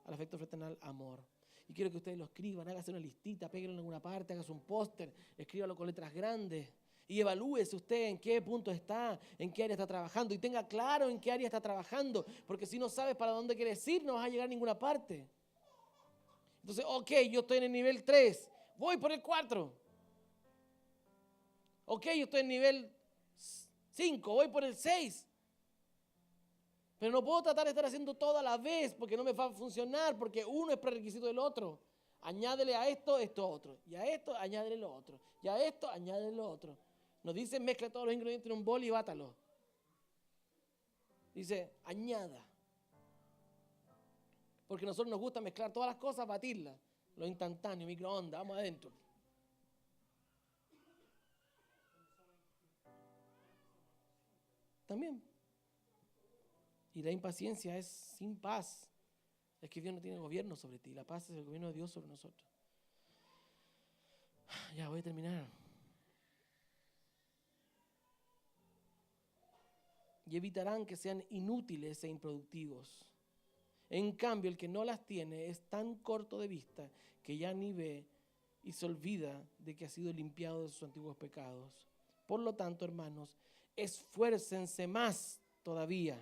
al afecto fraternal amor. Y quiero que ustedes lo escriban, hágase una listita, péguenlo en alguna parte, hágase un póster, escríbalo con letras grandes y evalúese usted en qué punto está, en qué área está trabajando y tenga claro en qué área está trabajando, porque si no sabes para dónde quieres ir, no vas a llegar a ninguna parte. Entonces, ok, yo estoy en el nivel 3, voy por el 4. Ok, yo estoy en nivel 5, voy por el 6. Pero no puedo tratar de estar haciendo todo a la vez porque no me va a funcionar, porque uno es prerequisito del otro. Añádele a esto, esto otro. Y a esto, añádele lo otro. Y a esto, añádele lo otro. Nos dice, mezcla todos los ingredientes en un bol y bátalo. Dice, añada. Porque a nosotros nos gusta mezclar todas las cosas, batirlas. Lo instantáneo, microondas, vamos adentro. También. Y la impaciencia es sin paz. Es que Dios no tiene gobierno sobre ti. La paz es el gobierno de Dios sobre nosotros. Ya voy a terminar. Y evitarán que sean inútiles e improductivos. En cambio, el que no las tiene es tan corto de vista que ya ni ve y se olvida de que ha sido limpiado de sus antiguos pecados. Por lo tanto, hermanos, esfuércense más todavía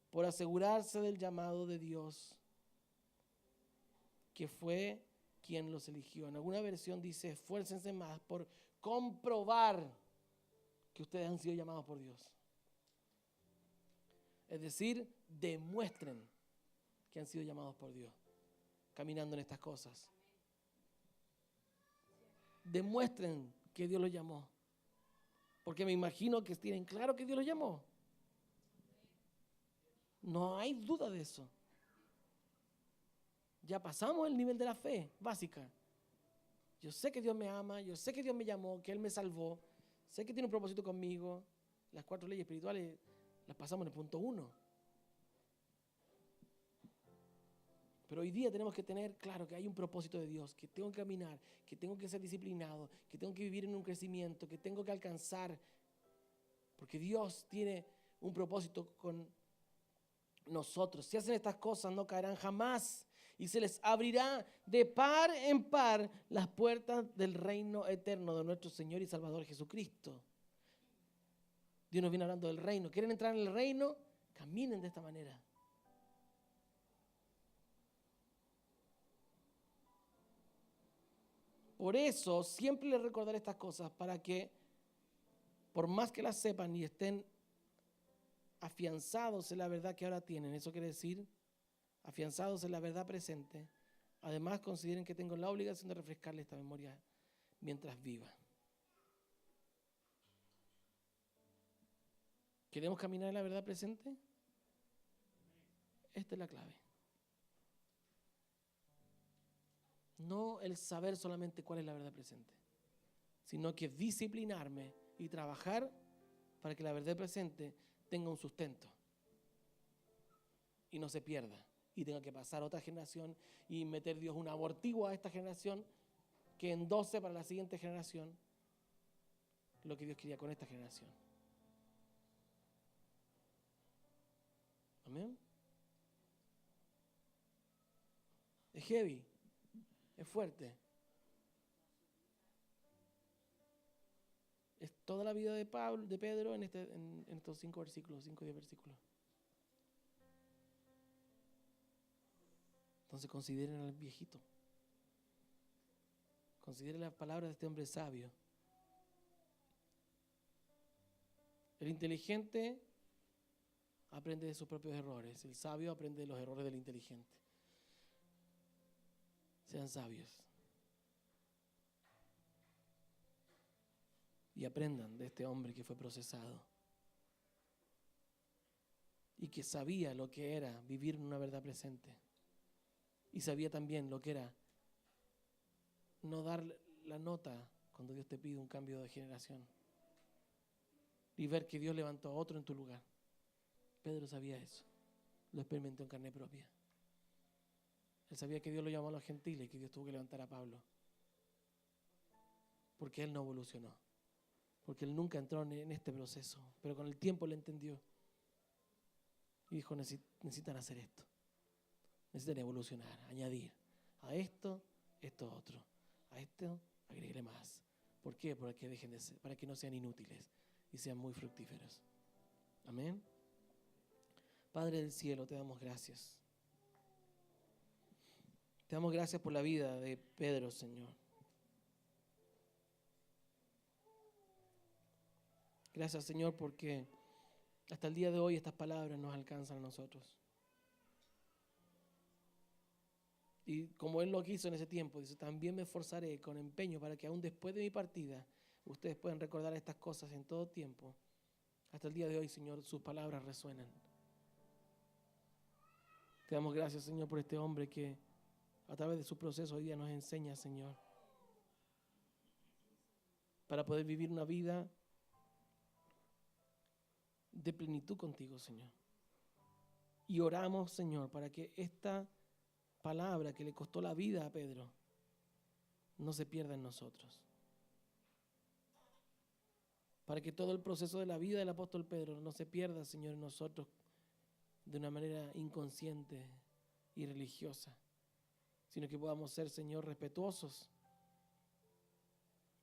por asegurarse del llamado de Dios, que fue quien los eligió. En alguna versión dice, esfuércense más por comprobar que ustedes han sido llamados por Dios. Es decir, demuestren que han sido llamados por Dios, caminando en estas cosas. Demuestren que Dios los llamó. Porque me imagino que tienen claro que Dios los llamó. No hay duda de eso. Ya pasamos el nivel de la fe básica. Yo sé que Dios me ama, yo sé que Dios me llamó, que Él me salvó, sé que tiene un propósito conmigo. Las 4 leyes espirituales las pasamos en el punto 1. Pero hoy día tenemos que tener claro que hay un propósito de Dios, que tengo que caminar, que tengo que ser disciplinado, que tengo que vivir en un crecimiento, que tengo que alcanzar, porque Dios tiene un propósito con nosotros. Si hacen estas cosas no caerán jamás y se les abrirá de par en par las puertas del reino eterno de nuestro Señor y Salvador Jesucristo. Dios nos viene hablando del reino. ¿Quieren entrar en el reino? Caminen de esta manera. Por eso siempre les recordaré estas cosas para que, por más que las sepan y estén afianzados en la verdad que ahora tienen, eso quiere decir, afianzados en la verdad presente, además consideren que tengo la obligación de refrescarles esta memoria mientras viva. ¿Queremos caminar en la verdad presente? Esta es la clave. No el saber solamente cuál es la verdad presente, sino que disciplinarme y trabajar para que la verdad presente tenga un sustento y no se pierda y tenga que pasar a otra generación y meter Dios un abortivo a esta generación que endose para la siguiente generación lo que Dios quería con esta generación. Amén. Es heavy. Es fuerte. Es toda la vida de Pedro en estos 5 versículos, 5 o 10 versículos. Entonces consideren al viejito. Consideren las palabras de este hombre sabio. El inteligente aprende de sus propios errores. El sabio aprende de los errores del inteligente. Sean sabios. Y aprendan de este hombre que fue procesado. Y que sabía lo que era vivir en una verdad presente. Y sabía también lo que era no dar la nota cuando Dios te pide un cambio de generación. Y ver que Dios levantó a otro en tu lugar. Pedro sabía eso. Lo experimentó en carne propia. Él sabía que Dios lo llamó a los gentiles y que Dios tuvo que levantar a Pablo. Porque él no evolucionó. Porque él nunca entró en este proceso. Pero con el tiempo le entendió. Y dijo, necesitan hacer esto. Necesitan evolucionar, añadir. A esto otro. A esto, agreguele más. ¿Por qué? Para que dejen de ser, para que no sean inútiles y sean muy fructíferos. Amén. Padre del cielo, te damos gracias. Te damos gracias por la vida de Pedro, Señor. Gracias, Señor, porque hasta el día de hoy estas palabras nos alcanzan a nosotros. Y como Él lo quiso en ese tiempo, dice, también me esforzaré con empeño para que aún después de mi partida, ustedes puedan recordar estas cosas en todo tiempo. Hasta el día de hoy, Señor, sus palabras resuenan. Te damos gracias, Señor, por este hombre que a través de su proceso hoy día nos enseña, Señor, para poder vivir una vida de plenitud contigo, Señor. Y oramos, Señor, para que esta palabra que le costó la vida a Pedro no se pierda en nosotros. Para que todo el proceso de la vida del apóstol Pedro no se pierda, Señor, en nosotros de una manera inconsciente y religiosa, sino que podamos ser, Señor, respetuosos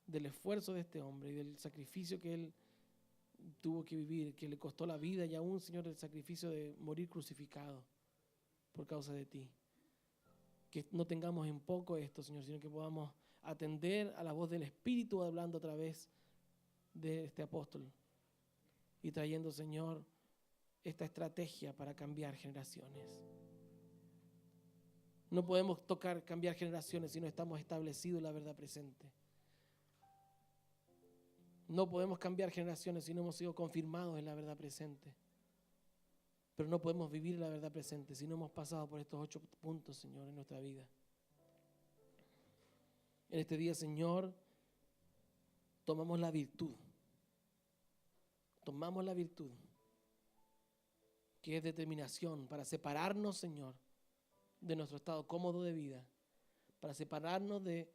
del esfuerzo de este hombre y del sacrificio que él tuvo que vivir, que le costó la vida y aún, Señor, el sacrificio de morir crucificado por causa de ti. Que no tengamos en poco esto, Señor, sino que podamos atender a la voz del Espíritu hablando a través de este apóstol y trayendo, Señor, esta estrategia para cambiar generaciones. No podemos cambiar generaciones si no estamos establecidos en la verdad presente. No podemos cambiar generaciones si no hemos sido confirmados en la verdad presente. Pero no podemos vivir la verdad presente si no hemos pasado por estos 8 puntos, Señor, en nuestra vida. En este día, Señor, tomamos la virtud. Tomamos la virtud, que es determinación para separarnos, Señor, de nuestro estado cómodo de vida, para separarnos de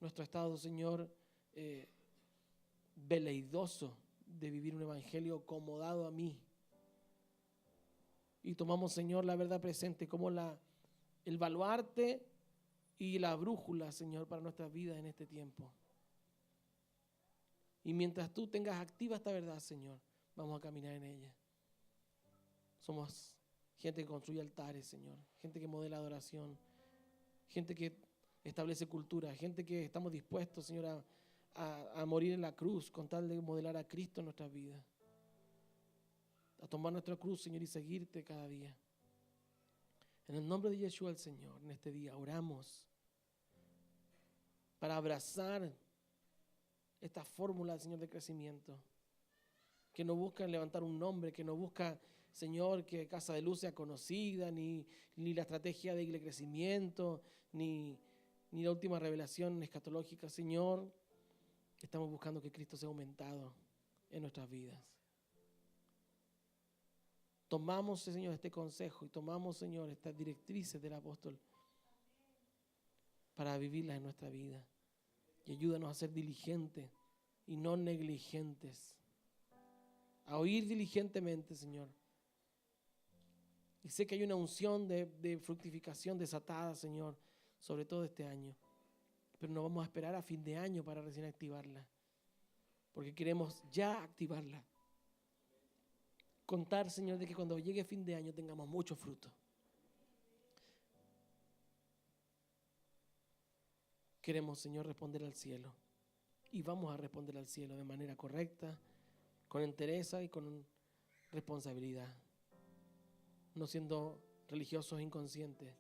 nuestro estado, Señor, veleidoso de vivir un evangelio acomodado a mí. Y tomamos, Señor, la verdad presente como el baluarte y la brújula, Señor, para nuestras vidas en este tiempo. Y mientras tú tengas activa esta verdad, Señor, vamos a caminar en ella. Somos gente que construye altares, Señor, gente que modela adoración, gente que establece cultura, gente que estamos dispuestos, Señor, a morir en la cruz con tal de modelar a Cristo en nuestras vidas. A tomar nuestra cruz, Señor, y seguirte cada día. En el nombre de Yeshua, el Señor, en este día oramos para abrazar esta fórmula, Señor, de crecimiento, que no busca levantar un nombre, que no busca, Señor, que Casa de Luz sea conocida, ni la estrategia de crecimiento, ni la última revelación escatológica, Señor. Estamos buscando que Cristo sea aumentado en nuestras vidas. Tomamos, Señor, este consejo y tomamos, Señor, estas directrices del apóstol para vivirlas en nuestra vida. Y ayúdanos a ser diligentes y no negligentes. A oír diligentemente, Señor. Y sé que hay una unción de fructificación desatada, Señor, sobre todo este año. Pero no vamos a esperar a fin de año para recién activarla. Porque queremos ya activarla. Contar, Señor, de que cuando llegue fin de año tengamos mucho fruto. Queremos, Señor, responder al cielo. Y vamos a responder al cielo de manera correcta, con entereza y con responsabilidad. No siendo religiosos inconscientes,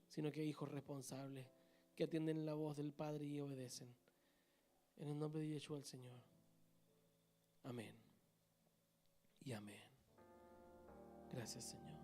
sino que hijos responsables, que atienden la voz del Padre y obedecen. En el nombre de Yeshua, el Señor. Amén. Y amén. Gracias, Señor.